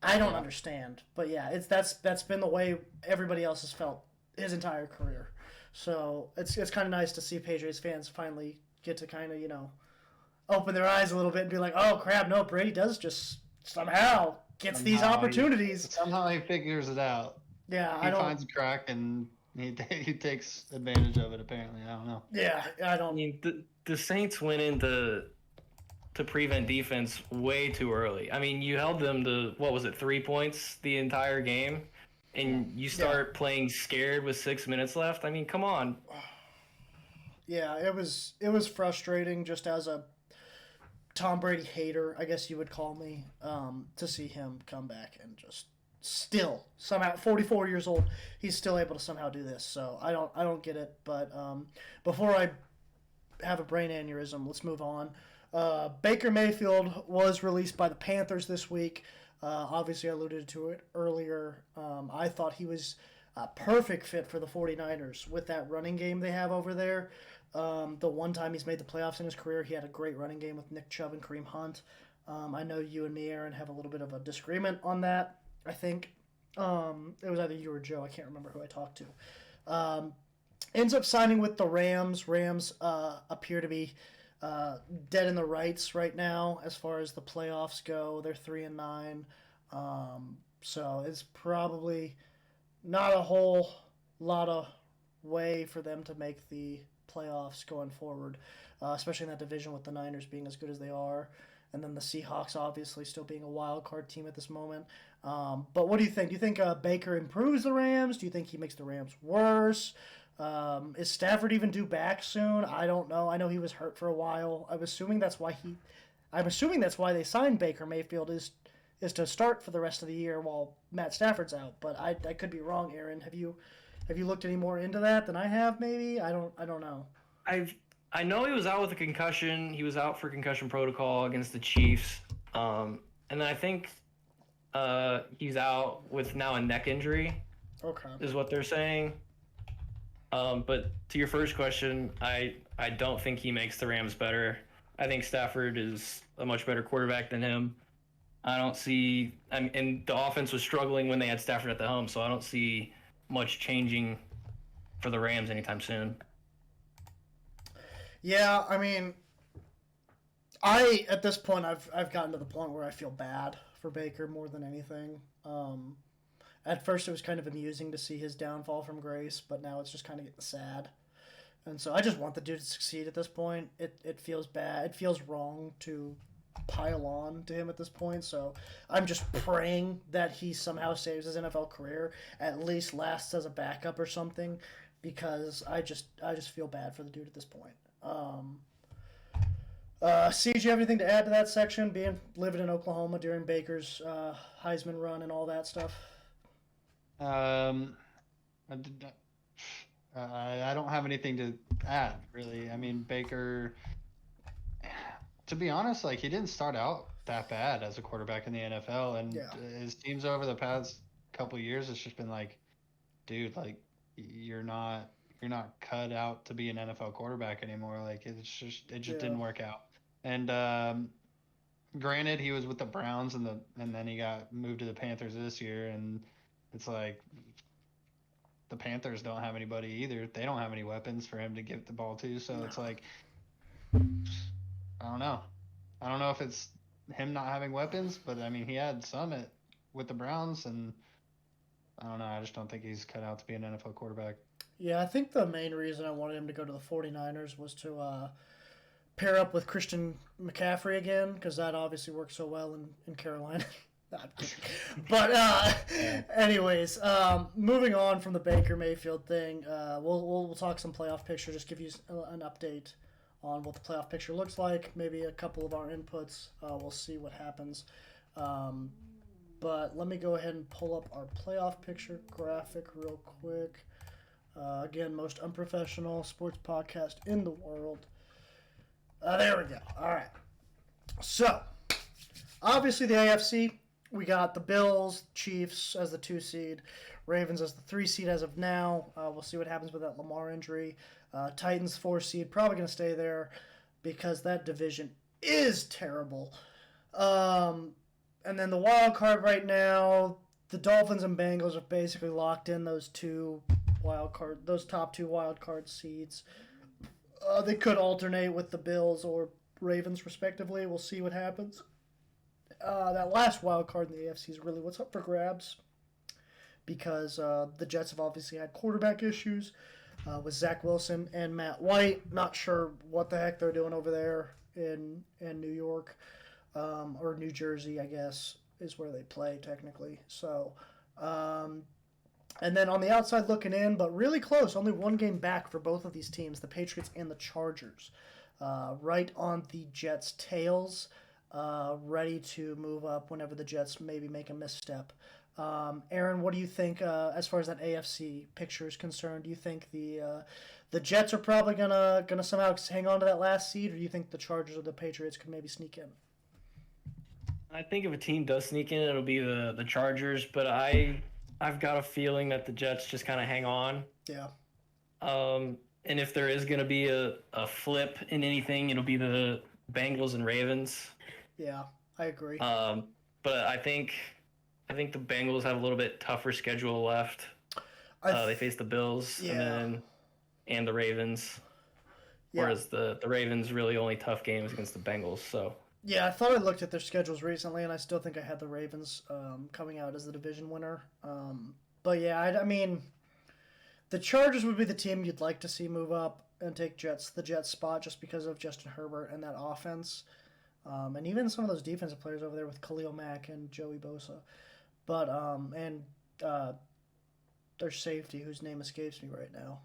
I don't understand. But yeah, that's been the way everybody else has felt his entire career. So it's kind of nice to see Patriots fans finally get to kind of, open their eyes a little bit and be like, oh crap, no, Brady does just somehow gets these opportunities. Somehow he figures it out. Yeah, He finds a crack and he takes advantage of it. Apparently, I don't know. Yeah, I I don't. mean, the Saints went into to prevent defense way too early. I mean, you held them to what was it, 3 points the entire game, and you start playing scared with 6 minutes left. I mean, come on. Yeah, it was frustrating just as a Tom Brady hater, I guess you would call me, to see him come back and just still somehow 44 years old, he's still able to somehow do this. So I don't get it. But before I have a brain aneurysm, let's move on. Baker Mayfield was released by the Panthers this week. Obviously, I alluded to it earlier. I thought he was a perfect fit for the 49ers with that running game they have over there. The one time he's made the playoffs in his career, he had a great running game with Nick Chubb and Kareem Hunt. I know you and me, Aaron, have a little bit of a disagreement on that. I think it was either you or Joe. I can't remember who I talked to. Ends up signing with the Rams. Rams appear to be dead in the rights right now as far as the playoffs go. They're 3-9, so it's probably not a whole lot of way for them to make the playoffs going forward, especially in that division with the Niners being as good as they are, and then the Seahawks obviously still being a wild card team at this moment. But what do you think? Do you think Baker improves the Rams? Do you think he makes the Rams worse? Is Stafford even due back soon? I don't know. I know he was hurt for a while. I'm assuming that's why they signed Baker Mayfield is to start for the rest of the year while Matt Stafford's out. But I could be wrong, Aaron. Have you looked any more into that than I have? Maybe I don't know. I know he was out with a concussion. He was out for concussion protocol against the Chiefs, and then I think he's out with now a neck injury. Okay. Is what they're saying. But to your first question, I don't think he makes the Rams better. I think Stafford is a much better quarterback than him. I don't see. And the offense was struggling when they had Stafford at the home, so I don't see much changing for the Rams anytime soon. Yeah, I mean, I at this point I've gotten to the point where I feel bad for Baker more than anything. At first, it was kind of amusing to see his downfall from grace, but now it's just kind of getting sad. And so I just want the dude to succeed at this point. It feels bad. It feels wrong to pile on to him at this point. So I'm just praying that he somehow saves his NFL career, at least lasts as a backup or something, because I just feel bad for the dude at this point. Siege, you have anything to add to that section? Living in Oklahoma during Baker's Heisman run and all that stuff. I don't have anything to add, really. I mean, Baker, to be honest, like, he didn't start out that bad as a quarterback in the NFL, and his teams over the past couple of years, it's just been like, dude, like, you're not cut out to be an NFL quarterback anymore. Like, it just didn't work out. And granted, he was with the Browns, and then he got moved to the Panthers this year, and it's like the Panthers don't have anybody either. They don't have any weapons for him to give the ball to. So it's like, I don't know. I don't know if it's him not having weapons, but I mean, he had some with the Browns, and I don't know. I just don't think he's cut out to be an NFL quarterback. Yeah, I think the main reason I wanted him to go to the 49ers was to pair up with Christian McCaffrey again, because that obviously worked so well in Carolina. But anyways, moving on from the Baker Mayfield thing, we'll talk some playoff picture. Just give you an update on what the playoff picture looks like. Maybe a couple of our inputs. We'll see what happens. But let me go ahead and pull up our playoff picture graphic real quick. Again, most unprofessional sports podcast in the world. There we go. All right. So, obviously the AFC, we got the Bills, Chiefs as the 2 seed, Ravens as the 3 seed as of now. We'll see what happens with that Lamar injury. Titans 4 seed, probably going to stay there because that division is terrible. And then the wild card right now, the Dolphins and Bengals have basically locked in those top 2 wild card seeds. They could alternate with the Bills or Ravens respectively. We'll see what happens. That last wild card in the AFC is really what's up for grabs because the Jets have obviously had quarterback issues with Zach Wilson and Matt White. Not sure what the heck they're doing over there in New York or New Jersey, I guess, is where they play technically. So, and then on the outside looking in, but really close, only one game back for both of these teams, the Patriots and the Chargers. Right on the Jets' tails, ready to move up whenever the Jets maybe make a misstep. Aaron, what do you think as far as that AFC picture is concerned? Do you think the Jets are probably gonna somehow hang on to that last seed, or do you think the Chargers or the Patriots could maybe sneak in? I think if a team does sneak in, it'll be the Chargers, but I've got a feeling that the Jets just kind of hang on. Yeah. And if there is going to be a flip in anything, it'll be the Bengals and Ravens. Yeah, I agree. But I think the Bengals have a little bit tougher schedule left. They face the Bills and the Ravens, whereas the Ravens' really only tough game is against the Bengals. So yeah, I thought I looked at their schedules recently, and I still think I had the Ravens coming out as the division winner. But yeah, I mean, the Chargers would be the team you'd like to see move up and take the Jets spot just because of Justin Herbert and that offense. And even some of those defensive players over there with Khalil Mack and Joey Bosa. But, their safety, whose name escapes me right now.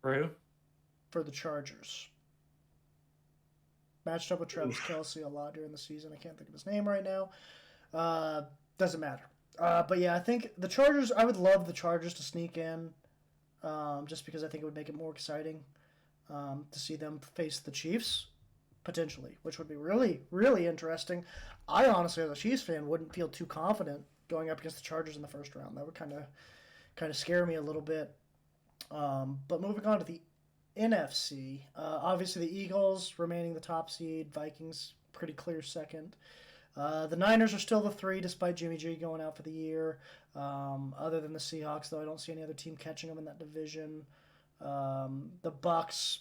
For the Chargers. Matched up with Travis Kelce a lot during the season. I can't think of his name right now. Doesn't matter. But yeah, I think the Chargers, I would love the Chargers to sneak in just because I think it would make it more exciting to see them face the Chiefs, potentially, which would be really, really interesting. I honestly, as a Chiefs fan, wouldn't feel too confident going up against the Chargers in the first round. That would kind of scare me a little bit. But moving on to the NFC, obviously the Eagles remaining the top seed, Vikings pretty clear second. The Niners are still the 3 despite Jimmy G going out for the year. Other than the Seahawks, though, I don't see any other team catching them in that division. The Bucks,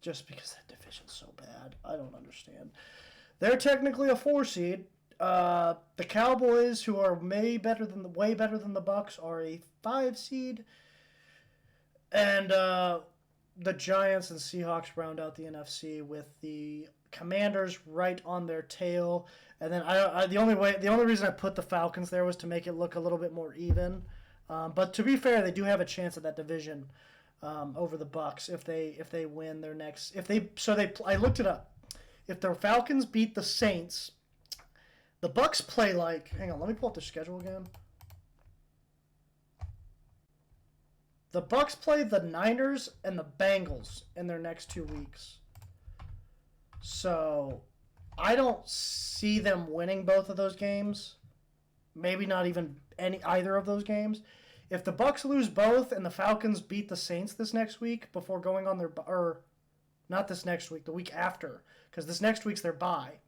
just because that division's so bad, I don't understand. They're technically a 4 seed. The Cowboys, who are way better than the Bucks, are a 5 seed. And the Giants and Seahawks round out the NFC with the Commanders right on their tail. And then the only reason I put the Falcons there was to make it look a little bit more even. But to be fair, they do have a chance at that division over the Bucks if they win their next. I looked it up. If the Falcons beat the Saints, the Bucks play like. Hang on, let me pull up their schedule again. The Bucks play the Niners and the Bengals in their next 2 weeks. So I don't see them winning both of those games. Maybe not even either of those games. If the Bucks lose both and the Falcons beat the Saints this next week before going on not this next week, the week after, because this next week's their bye.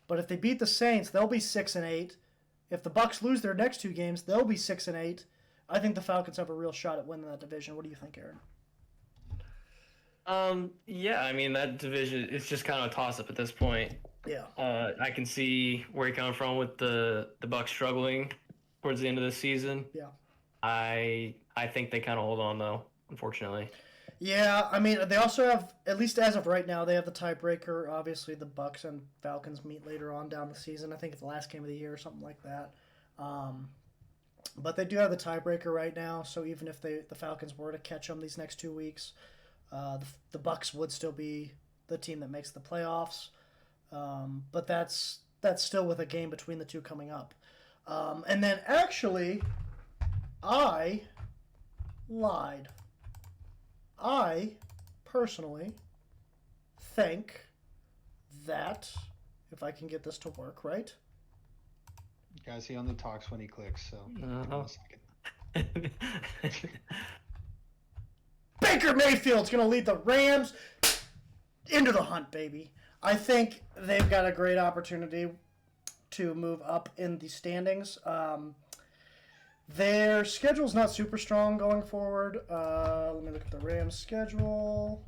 But if they beat the Saints, they'll be 6-8. If the Bucks lose their next 2 games, they'll be 6-8. I think the Falcons have a real shot at winning that division. What do you think, Aaron? Yeah, I mean, that division, it's just kind of a toss-up at this point. Yeah. I can see where you're coming from with the Bucks struggling towards the end of the season. Yeah. I think they kind of hold on, though, unfortunately. Yeah, I mean, they also have, at least as of right now, they have the tiebreaker. Obviously, the Bucks and Falcons meet later on down the season. I think it's the last game of the year or something like that. But they do have the tiebreaker right now, so even if the Falcons were to catch them these next 2 weeks, the Bucks would still be the team that makes the playoffs. But that's still with a game between the two coming up. And then actually, I lied. I personally think that, if I can get this to work right. You guys, he only talks when he clicks, so give him a second. Baker Mayfield's going to lead the Rams into the hunt, baby. I think they've got a great opportunity to move up in the standings. Their schedule's not super strong going forward. Let me look at the Rams' schedule.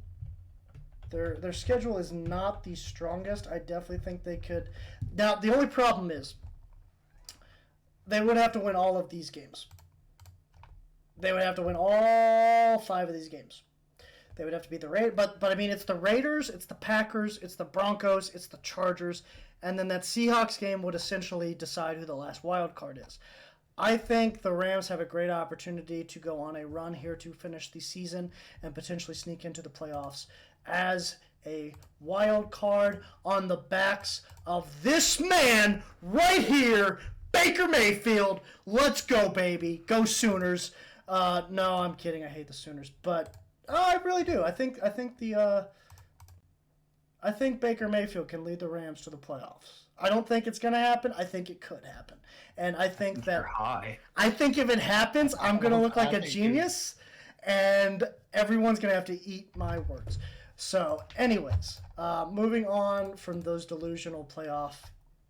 Their schedule is not the strongest. I definitely think they could. Now, the only problem is they would have to win all of these games. They would have to win all 5 of these games. They would have to beat the Raiders. But I mean, it's the Raiders, it's the Packers, it's the Broncos, it's the Chargers, and then that Seahawks game would essentially decide who the last wild card is. I think the Rams have a great opportunity to go on a run here to finish the season and potentially sneak into the playoffs as a wild card on the backs of this man right here, Baker Mayfield. Let's go, baby. Go Sooners. No, I'm kidding. I hate the Sooners, but I really do. I think Baker Mayfield can lead the Rams to the playoffs. I don't think it's going to happen. I think it could happen. And I think that I think if it happens, I'm going to look like a genius and everyone's going to have to eat my words. So, anyways, moving on from those delusional playoff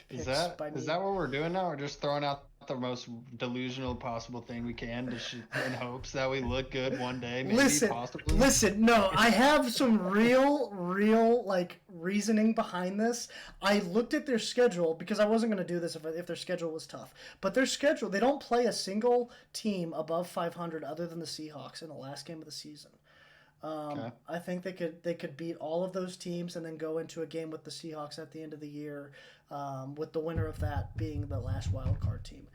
picks Is that what we're doing now? We're just throwing out the most delusional possible thing we can in hopes that we look good one day, maybe, possibly? Listen, no, I have some real, like, reasoning behind this. I looked at their schedule, because I wasn't going to do this if their schedule was tough. But their schedule, they don't play a single team above 500 other than the Seahawks in the last game of the season. Okay. I think they could beat all of those teams and then go into a game with the Seahawks at the end of the year, with the winner of that being the last wild card team.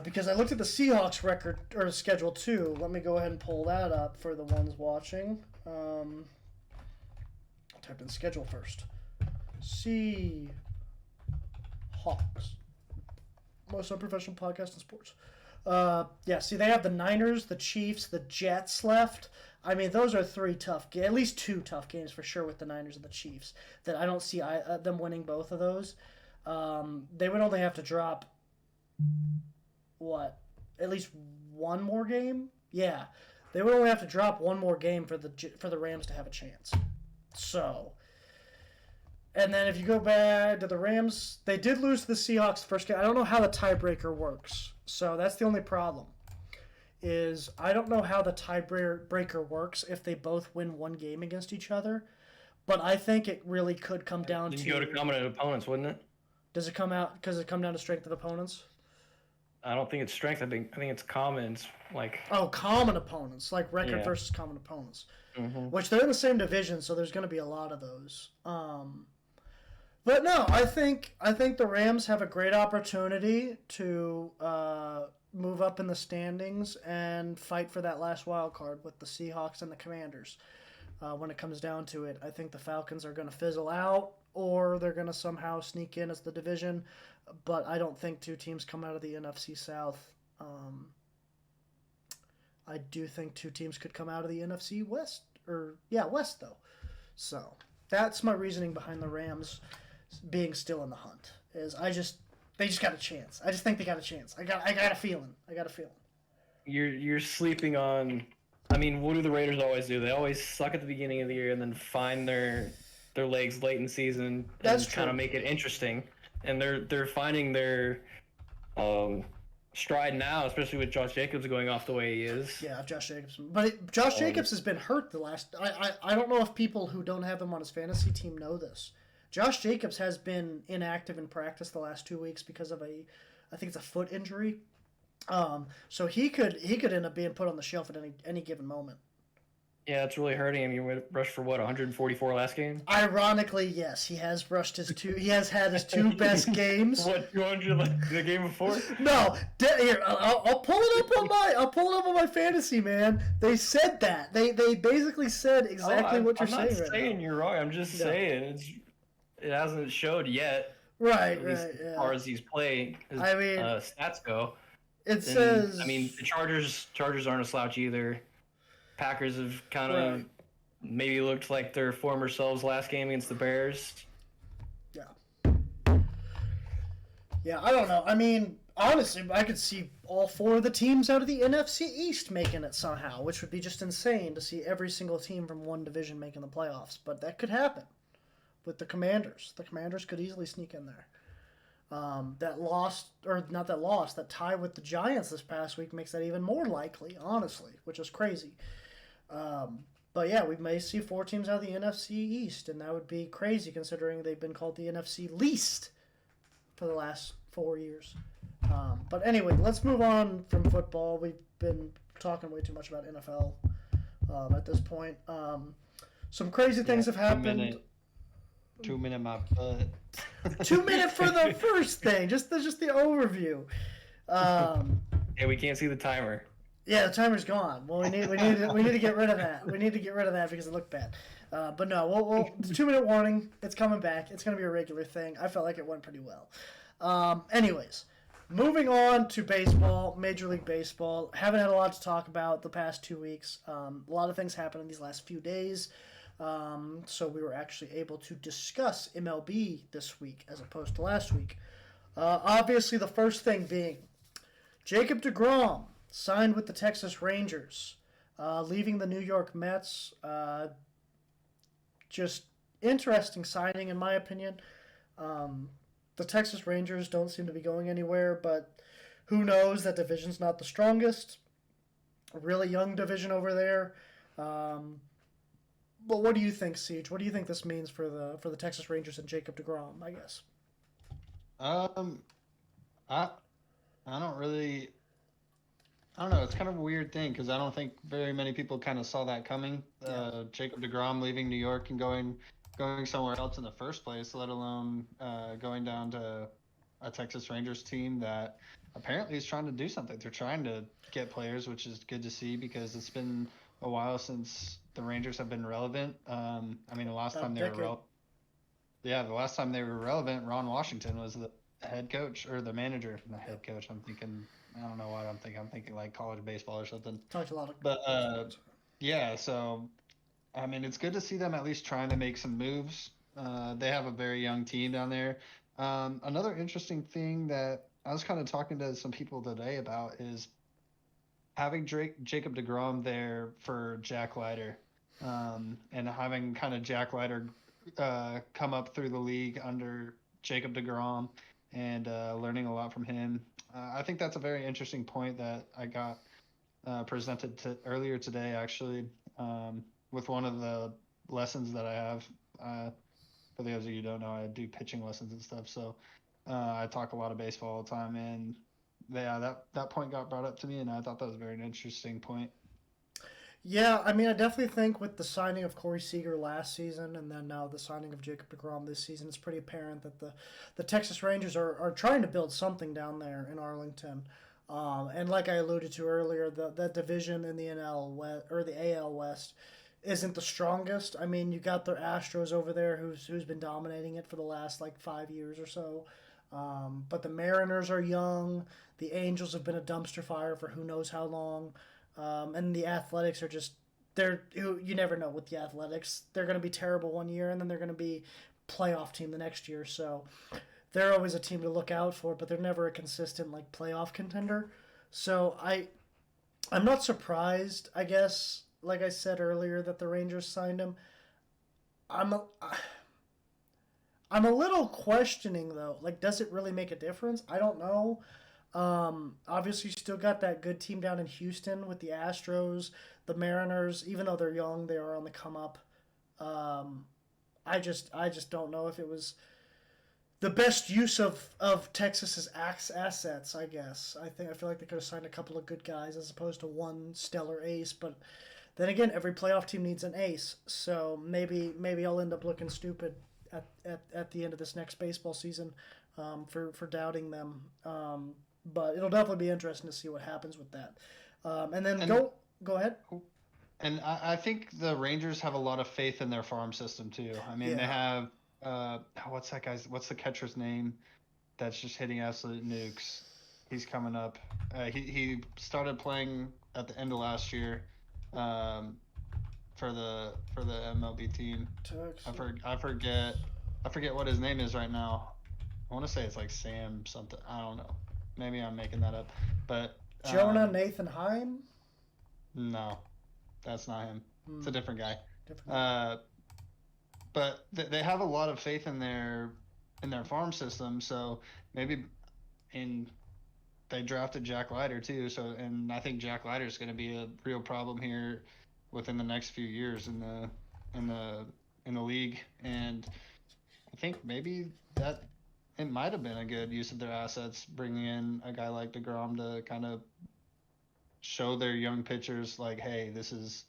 Because I looked at the Seahawks record or schedule too. Let me go ahead and pull that up for the ones watching. I'll type in schedule first. Seahawks, most unprofessional podcast in sports. See, they have the Niners, the Chiefs, the Jets left. I mean, those are 3 at least 2 tough games for sure with the Niners and the Chiefs that I don't see them winning both of those. They would only have to drop, at least one more game? Yeah, they would only have to drop one more game for the Rams to have a chance. So, and then if you go back to the Rams, they did lose to the Seahawks the first game. I don't know how the tiebreaker works, so that's the only problem. Is I don't know how the tiebreaker works if they both win one game against each other, but I think it really could come down to go to common opponents, wouldn't it? Does it come down to strength of opponents? I don't think it's strength. I think it's common. It's like common opponents, like record versus common opponents, which they're in the same division, so there's going to be a lot of those. But no, I think the Rams have a great opportunity to move up in the standings and fight for that last wild card with the Seahawks and the Commanders. When it comes down to it, I think the Falcons are going to fizzle out, or they're going to somehow sneak in as the division. But I don't think 2 teams come out of the NFC South. I do think 2 teams could come out of the NFC West. West, though. So that's my reasoning behind the Rams being still in the hunt. They just got a chance. I just think they got a chance. I got a feeling. You're sleeping on. I mean, what do the Raiders always do? They always suck at the beginning of the year and then find their legs late in season and kind of make it interesting. And they're finding their stride now, especially with Josh Jacobs going off the way he is. Yeah, Josh Jacobs. But Josh Jacobs has been hurt the last. I don't know if people who don't have him on his fantasy team know this. Josh Jacobs has been inactive in practice the last 2 weeks because of I think it's a foot injury. So he could end up being put on the shelf at any given moment. Yeah, it's really hurting him. You rushed for 144 last game? Ironically, yes, he has rushed he has had his 2 best games. 200 the game before? No, here I'll pull it up on my fantasy, man. They said that. They basically said exactly what you're saying. I'm not saying you're wrong. I'm just saying it hasn't showed yet. Right, as far as he's playing, stats go. Says. The Chargers aren't a slouch either. Packers have kind of maybe looked like their former selves last game against the Bears. Yeah, I don't know. I mean, honestly, I could see all 4 of the teams out of the NFC East making it somehow, which would be just insane to see every single team from one division making the playoffs. But that could happen with the Commanders. The Commanders could easily sneak in there. That tie with the Giants this past week makes that even more likely, honestly, which is crazy. But yeah, we may see 4 teams out of the NFC East, and that would be crazy considering they've been called the NFC least for the last 4 years. But anyway, let's move on from football. We've been talking way too much about NFL at this point. Some crazy things have happened. 2 minute my butt. 2 minute for the first thing, just the overview. Yeah, we can't see the timer. Yeah, the timer's gone. Well, we need to get rid of that. We need to get rid of that because it looked bad. But no, we'll 2 minute warning. It's coming back. It's going to be a regular thing. I felt like it went pretty well. Anyways, moving on to baseball, Major League Baseball. Haven't had a lot to talk about the past 2 weeks. A lot of things happened in these last few days. So we were actually able to discuss MLB this week as opposed to last week. Obviously, the first thing being Jacob deGrom signed with the Texas Rangers, leaving the New York Mets. Just interesting signing, in my opinion. The Texas Rangers don't seem to be going anywhere, but who knows? That division's not the strongest. A really young division over there. But what do you think, Siege? What do you think this means for the Texas Rangers and Jacob deGrom, I guess? I don't really. I don't know. It's kind of a weird thing because I don't think very many people kind of saw that coming. Jacob deGrom leaving New York and going somewhere else in the first place, let alone going down to a Texas Rangers team that apparently is trying to do something. They're trying to get players, which is good to see because it's been a while since the Rangers have been relevant. I mean, the last time they were the last time they were relevant, Ron Washington was the head coach or the manager. Not head coach. I'm thinking. I don't know what I'm thinking. I'm thinking like college baseball or something. Talked a lot of. But yeah. So, I mean, it's good to see them at least trying to make some moves. They have a very young team down there. Another interesting thing that I was kind of talking to some people today about is having Jacob deGrom there for Jack Leiter, and having kind of Jack Leiter come up through the league under Jacob deGrom and learning a lot from him. I think that's a very interesting point that I got presented earlier today, actually, with one of the lessons that I have. For those of you who don't know, I do pitching lessons and stuff, so I talk a lot of baseball all the time, and that point got brought up to me, and I thought that was a very interesting point. Yeah, I mean, I definitely think with the signing of Corey Seager last season and then now the signing of Jacob deGrom this season, it's pretty apparent that the Texas Rangers are trying to build something down there in Arlington. And like I alluded to earlier, that division in the NL West, or the AL West isn't the strongest. I mean, you got their Astros over there who's been dominating it for the last like 5 years or so. But the Mariners are young. The Angels have been a dumpster fire for who knows how long. And the Athletics are just, you never know with the Athletics. They're going to be terrible one year, and then they're going to be playoff team the next year. So they're always a team to look out for, but they're never a consistent like playoff contender. So I'm not surprised, I guess, like I said earlier, that the Rangers signed him. I'm a little questioning, though. Like, does it really make a difference? I don't know. Obviously, you still got that good team down in Houston with the Astros, the Mariners. Even though they're young, they are on the come up. I just don't know if it was the best use of Texas's assets. I guess I feel like they could have signed a couple of good guys as opposed to one stellar ace. But then again, every playoff team needs an ace. So maybe I'll end up looking stupid at the end of this next baseball season for doubting them. But it'll definitely be interesting to see what happens with that. Go ahead. And I think the Rangers have a lot of faith in their farm system too. I mean, They have what's the catcher's name that's just hitting absolute nukes? He's coming up. He started playing at the end of last year for the MLB team. I forget what his name is right now. I want to say it's like Sam something. I don't know. Maybe I'm making that up. But Jonah Nathan Heim? No, that's not him. It's a different guy. But they have a lot of faith in their farm system. So maybe they drafted Jack Leiter too. So and I think Jack Leiter is going to be a real problem here within the next few years in the league. And I think maybe that it might have been a good use of their assets, bringing in a guy like DeGrom to kind of show their young pitchers, like, hey, this is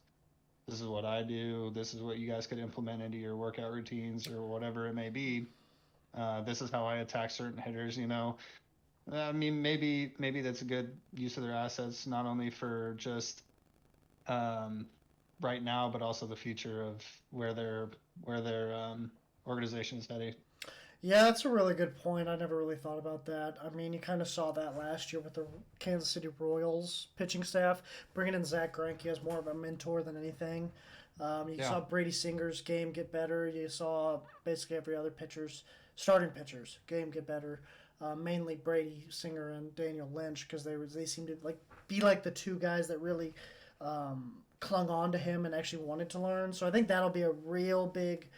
what I do. This is what you guys could implement into your workout routines or whatever it may be. This is how I attack certain hitters. I mean, maybe that's a good use of their assets, not only for just right now, but also the future of where their organization is heading. Yeah, that's a really good point. I never really thought about that. I mean, you kind of saw that last year with the Kansas City Royals pitching staff, bringing in Zach Greinke as more of a mentor than anything. You Yeah. saw Brady Singer's game get better. You saw basically every other starting pitcher's game get better. Mainly Brady Singer and Daniel Lynch because they seemed to be like the two guys that really clung on to him and actually wanted to learn. So I think that'll be a real big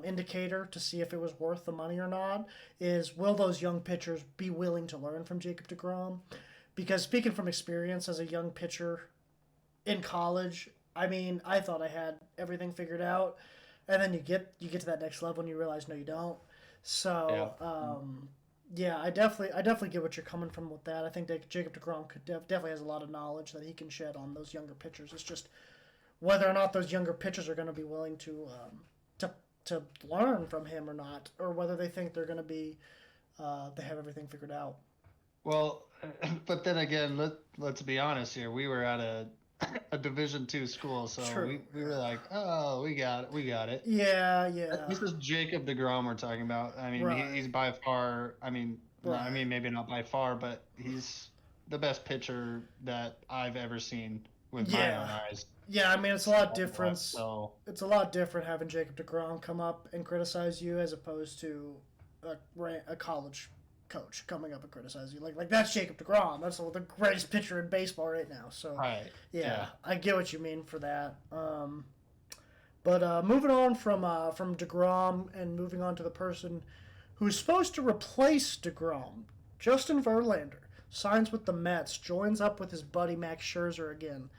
indicator to see if it was worth the money or not. Is will those young pitchers be willing to learn from Jacob DeGrom? Because speaking from experience as a young pitcher in college, I mean, I thought I had everything figured out, and then you get to that next level and you realize no, you don't. So yeah, I definitely get what you're coming from with that. I think that Jacob DeGrom definitely has a lot of knowledge that he can shed on those younger pitchers. It's just whether or not those younger pitchers are going to be willing to to learn from him or not, or whether they think they're going to be they have everything figured out. Well, but then again, let's be honest here. We were at a Division II school, so True. we were like, oh, we got it. Yeah, yeah. This is Jacob DeGrom we're talking about. I mean, Right. he's by far. I mean, I Right. mean maybe not by far, but he's the best pitcher that I've ever seen with my own Yeah. eyes. Yeah, I mean it's a lot different. So It's a lot different having Jacob DeGrom come up and criticize you as opposed to a college coach coming up and criticize you. Like that's Jacob DeGrom. That's the greatest pitcher in baseball right now. So right, yeah, I get what you mean for that. But moving on from DeGrom and moving on to the person who's supposed to replace DeGrom, Justin Verlander signs with the Mets, joins up with his buddy Max Scherzer again.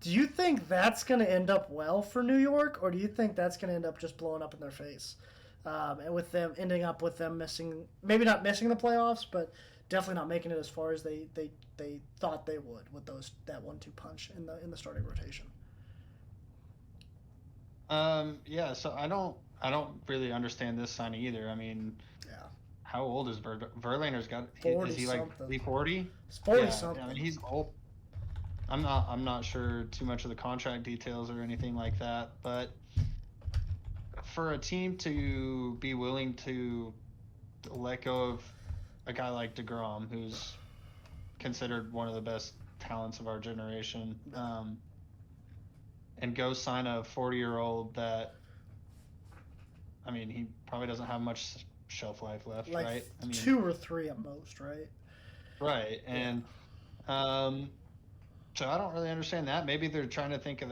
Do you think that's going to end up well for New York, or do you think that's going to end up just blowing up in their face? And with them ending up with them missing, maybe not missing the playoffs, but definitely not making it as far as they thought they would with that 1-2 punch in the starting rotation. yeah. So I don't really understand this signing either. I mean, Yeah, how old is Verlander's got? 40 Is he like something. 40? It's 40 Yeah, something. I mean he's old. I'm not sure too much of the contract details or anything like that, but for a team to be willing to let go of a guy like DeGrom, who's considered one of the best talents of our generation, and go sign a 40-year-old that, I mean, he probably doesn't have much shelf life left, Like right? I mean, 2 or 3 at most, right? right, and so I don't really understand that. Maybe they're trying to think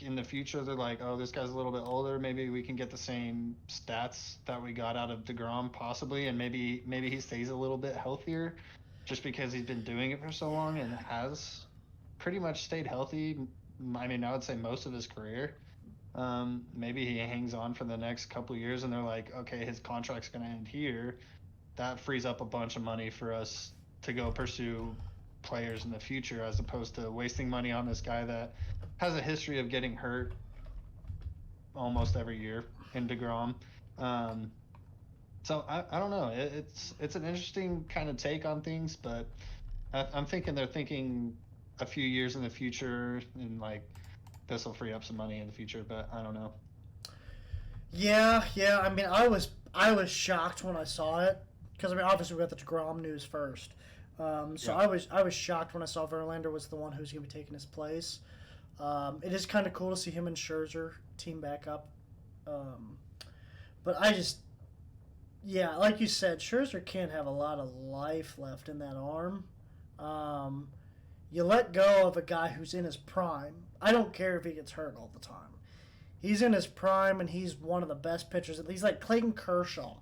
in the future. They're like, oh, this guy's a little bit older. Maybe we can get the same stats that we got out of DeGrom, possibly, and maybe he stays a little bit healthier, just because he's been doing it for so long and has pretty much stayed healthy. I mean, I would say most of his career. Maybe he hangs on for the next couple of years, and they're like, okay, his contract's going to end here. That frees up a bunch of money for us to go pursue players in the future, as opposed to wasting money on this guy that has a history of getting hurt almost every year in DeGrom. So I don't know. It's an interesting kind of take on things, but I'm thinking they're thinking a few years in the future, and like this will free up some money in the future. But I don't know. Yeah, yeah. I mean, I was shocked when I saw it because I mean, obviously we got the DeGrom news first. So Yeah. I was shocked when I saw Verlander was the one who's going to be taking his place. It is kind of cool to see him and Scherzer team back up. But I just, yeah, like you said, Scherzer can't have a lot of life left in that arm. You let go of a guy who's in his prime. I don't care if he gets hurt all the time. He's in his prime, and he's one of the best pitchers. He's like Clayton Kershaw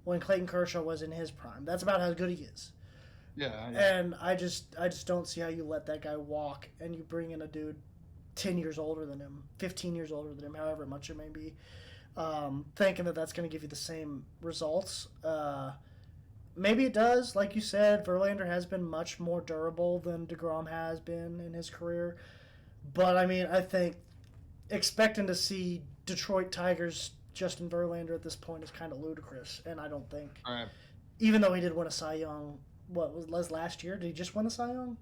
when Clayton Kershaw was in his prime. That's about how good he is. Yeah. And I just don't see how you let that guy walk and you bring in a dude 10 years older than him, 15 years older than him, however much it may be. thinking that that's going to give you the same results. Maybe it does. Like you said, Verlander has been much more durable than DeGrom has been in his career. But I mean, I think expecting to see Detroit Tigers Justin Verlander at this point is kind of ludicrous, and I don't think, All right. even though he did win a Cy Young, what was last year? Did he just win the Cy Young?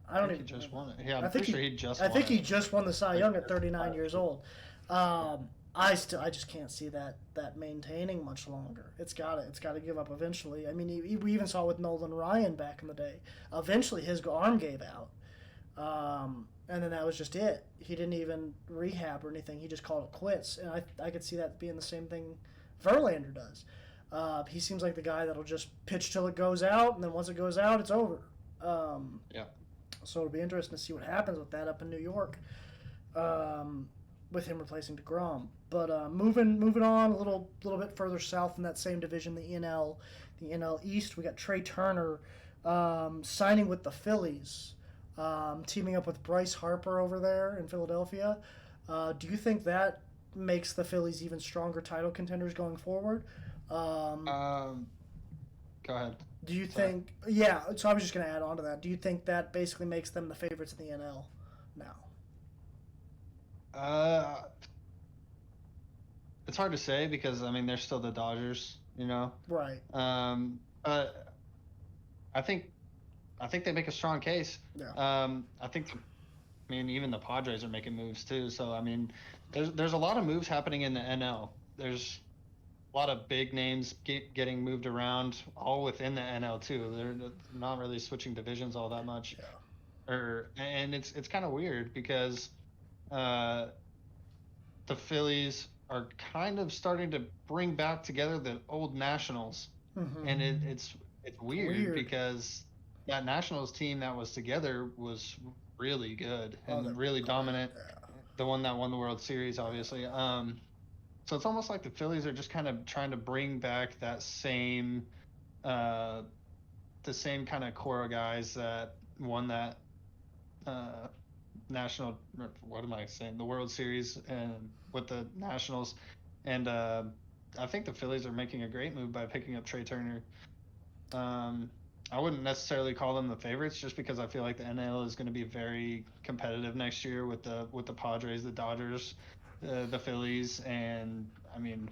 I don't even. He just won it. Yeah, I I'm think pretty sure he just. I won think it. he just won the Cy Young at 39 years old. I just can't see that maintaining much longer. It's got to give up eventually. I mean, we even saw with Nolan Ryan back in the day. Eventually, his arm gave out, and then that was just it. He didn't even rehab or anything. He just called it quits. And I could see that being the same thing Verlander does. He seems like the guy that'll just pitch till it goes out, and then once it goes out, it's over. Yeah. So it'll be interesting to see what happens with that up in New York, with him replacing DeGrom. But moving on a little bit further south in that same division, the NL East, we got Trey Turner signing with the Phillies, teaming up with Bryce Harper over there in Philadelphia. Do you think that makes the Phillies even stronger title contenders going forward? Go ahead. Do you think? Yeah. So I was just going to add on to that. Do you think that basically makes them the favorites in the NL now? It's hard to say because I mean they're still the Dodgers, you know. Right. But I think they make a strong case. Yeah. I think, I mean, even the Padres are making moves too. So I mean, there's a lot of moves happening in the NL. There's a lot of big names getting moved around, all within the NL too. They're not really switching divisions all that much. Yeah. And it's kind of weird because the Phillies are kind of starting to bring back together the old Nationals, Mm-hmm. and it's weird because that Nationals team that was together was really good and really dominant. Yeah. The one that won the World Series, obviously. So it's almost like the Phillies are just kind of trying to bring back that same, the same kind of core of guys that won that national. What am I saying? The World Series and with the Nationals, and I think the Phillies are making a great move by picking up Trey Turner. I wouldn't necessarily call them the favorites just because I feel like the NL is going to be very competitive next year with the Padres, the Dodgers, the Phillies, and I mean,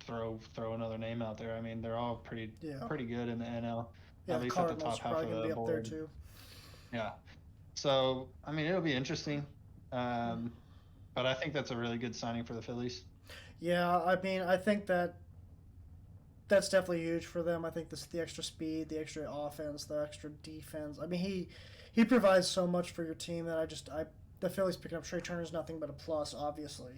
throw another name out there. I mean, they're all pretty good in the NL. Yeah, at least at the top half of the be up there board. too. Yeah. So I mean, it'll be interesting. But I think that's a really good signing for the Phillies. Yeah, I mean, I think that's definitely huge for them. I think the extra speed, the extra offense, the extra defense. I mean, he provides so much for your team that the Phillies picking up Trey Turner is nothing but a plus, obviously.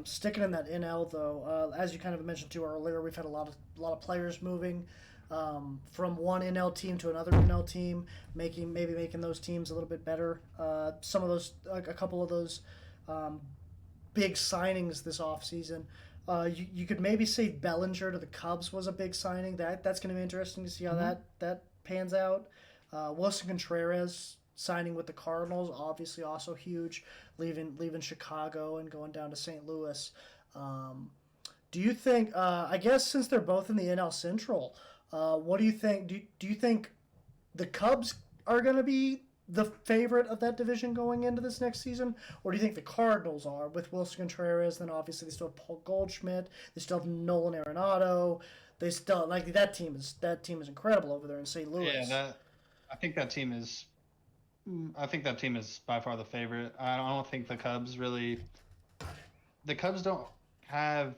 Sticking in that NL though, as you kind of mentioned too earlier, we've had a lot of players moving from one NL team to another NL team, making those teams a little bit better. Some of those, like a couple of those big signings this offseason. You could maybe say Bellinger to the Cubs was a big signing. That's going to be interesting to see how that pans out. Wilson Contreras signing with the Cardinals, obviously also huge, leaving Chicago and going down to St. Louis. Do you think? I guess since they're both in the NL Central, what do you think? Do you think the Cubs are going to be the favorite of that division going into this next season, or do you think the Cardinals are with Wilson Contreras? Then obviously they still have Paul Goldschmidt, they still have Nolan Arenado. They still like that team is incredible over there in St. Louis. Yeah, I think that team is. I think that team is by far the favorite. I don't think the Cubs really. The Cubs don't have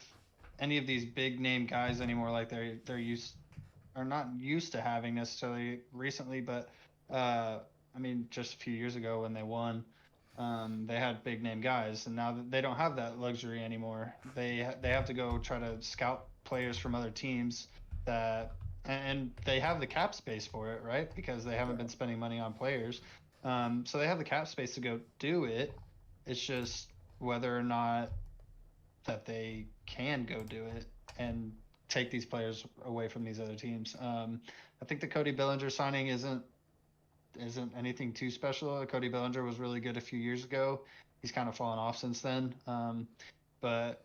any of these big name guys anymore, like they're used are not used to having necessarily recently, but. I mean, just a few years ago when they won, they had big name guys, and now they don't have that luxury anymore. They have to go try to scout players from other teams and they have the cap space for it, right? Because they haven't been spending money on players, so they have the cap space to go do it. It's just whether or not that they can go do it and take these players away from these other teams. I think the Cody Bellinger signing isn't isn't anything too special. Cody Bellinger was really good a few years ago. He's kind of fallen off since then. But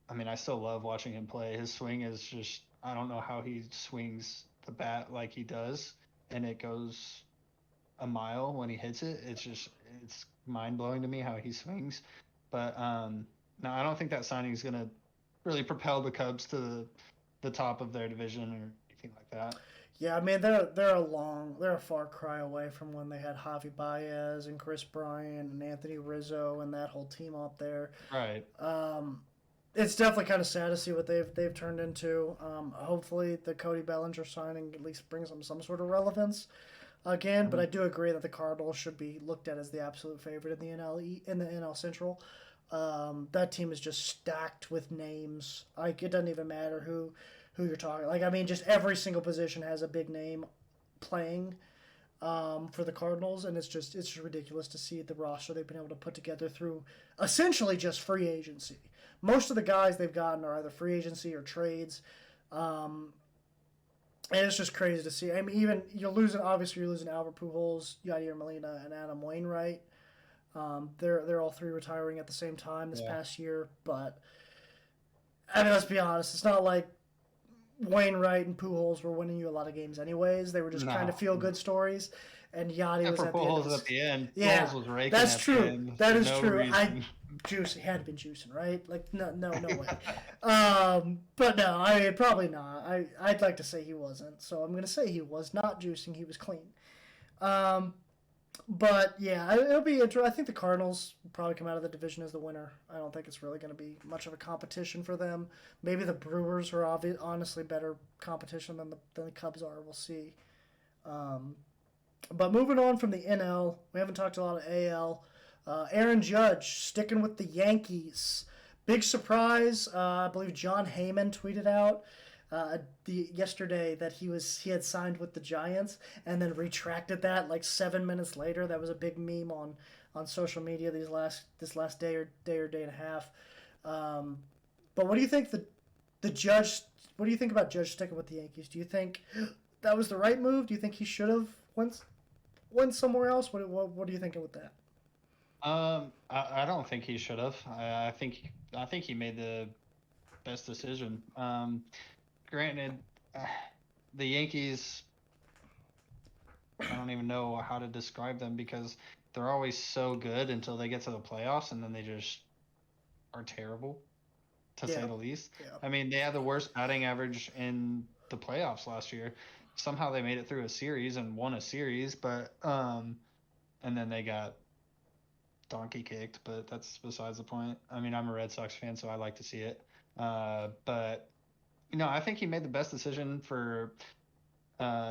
I mean, I still love watching him play. His swing is just, I don't know how he swings the bat like he does, and it goes a mile when he hits it. It's mind blowing to me how he swings. But no, I don't think that signing is going to really propel the Cubs to the top of their division or anything like that. Yeah, I mean they're a far cry away from when they had Javi Baez and Chris Bryant and Anthony Rizzo and that whole team up there. Right. It's definitely kind of sad to see what they've turned into. Hopefully the Cody Bellinger signing at least brings them some sort of relevance again. But I do agree that the Cardinals should be looked at as the absolute favorite in the NL Central. That team is just stacked with names. Like it doesn't even matter who you're talking. Like I mean, just every single position has a big name playing for the Cardinals, and it's just ridiculous to see the roster they've been able to put together through essentially just free agency. Most of the guys they've gotten are either free agency or trades, and it's just crazy to see. I mean, even you're losing Albert Pujols, Yadier Molina, and Adam Wainwright. They're all three retiring at the same time this past year, but I mean, let's be honest, it's not like Wainwright and Pujols were winning you a lot of games anyways. They were just kind of feel-good stories, and Yachty was at the end. At the end. Yeah, Pujols was raking that's at true. the end That for is no true. reason. He had been juicing, right? Like no way. But no, I mean probably not. I'd like to say he wasn't, so I'm gonna say he was not juicing. He was clean. But yeah, it'll be interesting. I think the Cardinals will probably come out of the division as the winner. I don't think it's really going to be much of a competition for them. Maybe the Brewers are honestly better competition than the Cubs are. We'll see. But moving on from the NL, we haven't talked a lot of AL. Aaron Judge sticking with the Yankees. Big surprise. I believe John Heyman tweeted out yesterday that he had signed with the Giants and then retracted that like 7 minutes later. That was a big meme on social media this last day and a half. But what do you think the Judge? What do you think about Judge sticking with the Yankees? Do you think that was the right move? Do you think he should have went somewhere else? What are you thinking with that? I don't think he should have. I think he made the best decision. Granted, the Yankees, I don't even know how to describe them because they're always so good until they get to the playoffs, and then they just are terrible, to say the least. Yeah. I mean, they had the worst batting average in the playoffs last year. Somehow they made it through a series and won a series, but and then they got donkey kicked, but that's besides the point. I mean, I'm a Red Sox fan, so I like to see it. But I think he made the best decision for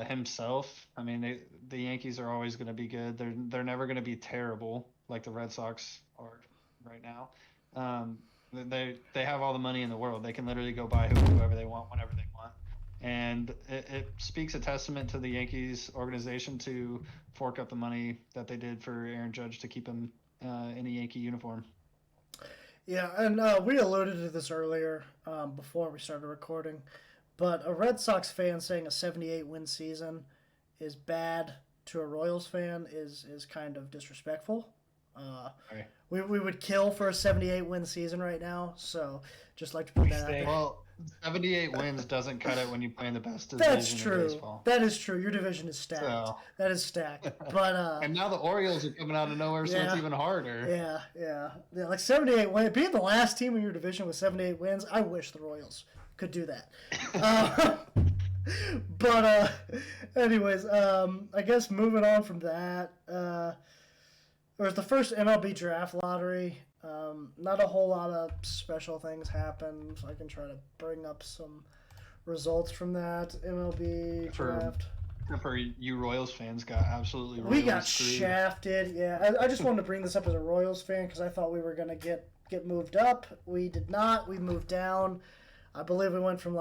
himself. I mean, the Yankees are always going to be good. They're never going to be terrible like the Red Sox are right now. They have all the money in the world. They can literally go buy whoever they want, whenever they want. And it speaks a testament to the Yankees organization to fork up the money that they did for Aaron Judge to keep him in a Yankee uniform. Yeah, and we alluded to this earlier before we started recording, but a Red Sox fan saying a 78-win season is bad to a Royals fan is kind of disrespectful. Right. We would kill for a 78-win season right now, so just like to put that out there. Well, 78 wins doesn't cut it when you play in the best division That's true. in baseball. That is true. Your division is stacked. So. That is stacked. But and now the Orioles are coming out of nowhere, so it's even harder. Yeah. Like 78 wins. Being the last team in your division with 78 wins, I wish the Royals could do that. But anyways, I guess moving on from that, it was the first MLB draft lottery. Not a whole lot of special things happened. I can try to bring up some results from that MLB draft. For you Royals fans, got absolutely we got screwed. Shafted. Yeah, I just wanted to bring this up as a Royals fan because I thought we were gonna get moved up. We did not. We moved down. I believe we went from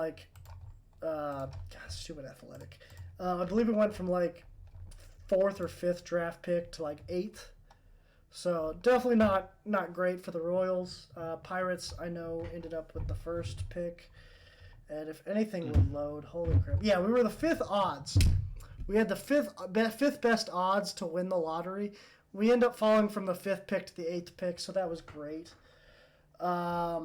stupid Athletic. I believe we went from 4th or 5th draft pick to 8th. So definitely not great for the Royals. Pirates, I know, ended up with the 1st pick. And if anything would load, holy crap. Yeah, we were the 5th odds We had the fifth best odds to win the lottery. We end up falling from the 5th pick to the 8th pick, so that was great. At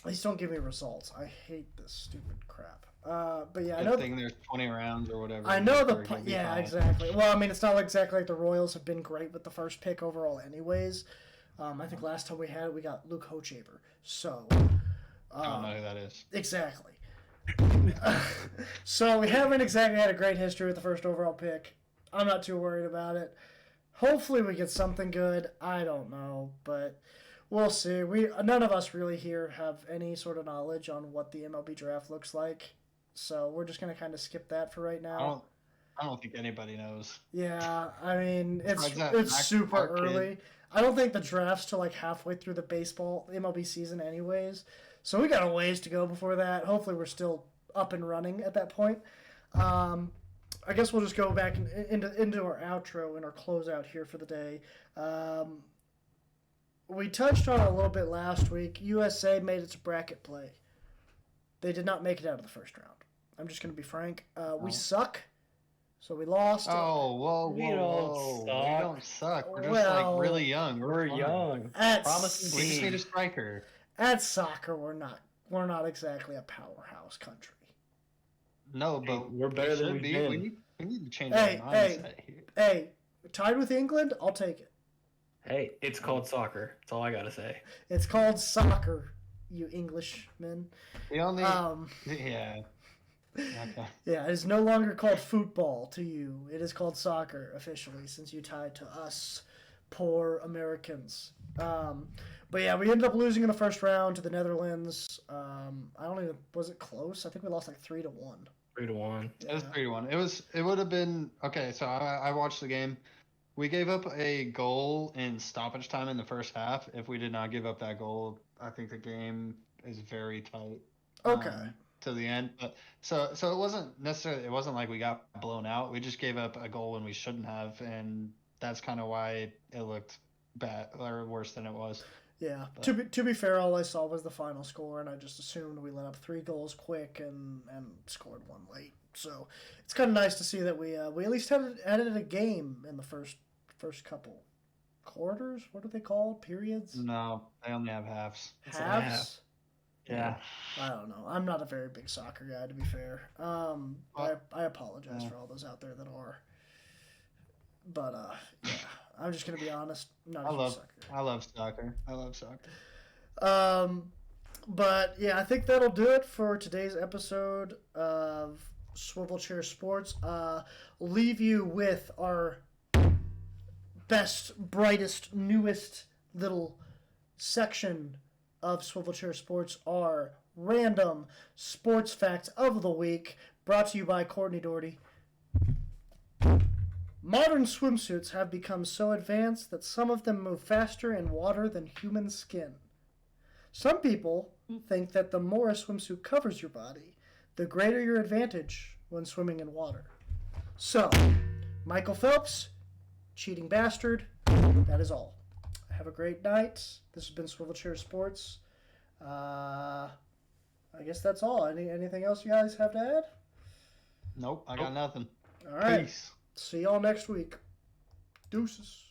least don't give me results. I hate this stupid crap. But yeah, I know. Good thing there's 20 rounds or whatever. I know yeah, exactly. Well, I mean, it's not exactly like the Royals have been great with the first pick overall, anyways. I think last time we had it, we got Luke Hochaber. So. I don't know who that is. Exactly. So we haven't exactly had a great history with the first overall pick. I'm not too worried about it. Hopefully we get something good. I don't know, but we'll see. None of us really here have any sort of knowledge on what the MLB draft looks like, so we're just gonna kind of skip that for right now. I don't think anybody knows. Yeah, I mean it's super early. I don't think the draft's till like halfway through the MLB season, anyways. So we got a ways to go before that. Hopefully we're still up and running at that point. I guess we'll just go back into our outro and our closeout here for the day. We touched on it a little bit last week. USA made its bracket play. They did not make it out of the first round. I'm just going to be frank. We suck, so we lost. Oh, whoa. We don't suck. We're just really young. We're young. Promising. We just need a striker. At soccer, we're not exactly a powerhouse country. No, but we're better than we've been. We need to change our mindset here. Hey, tied with England, I'll take it. Hey, it's called soccer. That's all I gotta say. It's called soccer, you Englishmen. The only yeah. Okay. Yeah, it is no longer called football to you. It is called soccer officially, since you tied to us poor Americans. But yeah, we ended up losing in the first round to the Netherlands. Was it close? I think we lost like 3-1. 3-1. Yeah. It was 3-1. It would have been okay. So I watched the game. We gave up a goal in stoppage time in the first half. If we did not give up that goal, I think the game is very tight. Okay. To the end, but so it wasn't necessarily. It wasn't like we got blown out. We just gave up a goal when we shouldn't have, and that's kind of why it looked bad or worse than it was. Yeah. But, to be fair, all I saw was the final score, and I just assumed we let up 3 goals quick and scored 1 late. So it's kind of nice to see that we at least added a game in the first couple quarters. What are they called? Periods? No, they only have halves. Halves? Yeah. I don't know. I'm not a very big soccer guy, to be fair. I apologize for all those out there that are. But yeah, I'm just gonna be honest. I love soccer. But yeah, I think that'll do it for today's episode of Swivel Chair Sports. Leave you with our best, brightest, newest little section of Swivel Chair Sports, our random sports facts of the week, brought to you by Courtney Doherty. Modern swimsuits have become so advanced that some of them move faster in water than human skin. Some people think that the more a swimsuit covers your body, the greater your advantage when swimming in water. So, Michael Phelps, cheating bastard, that is all. Have a great night. This has been Swivel Chair Sports. I guess that's all. Anything else you guys have to add? Nope, I got nothing. All right. Peace. See y'all next week. Deuces.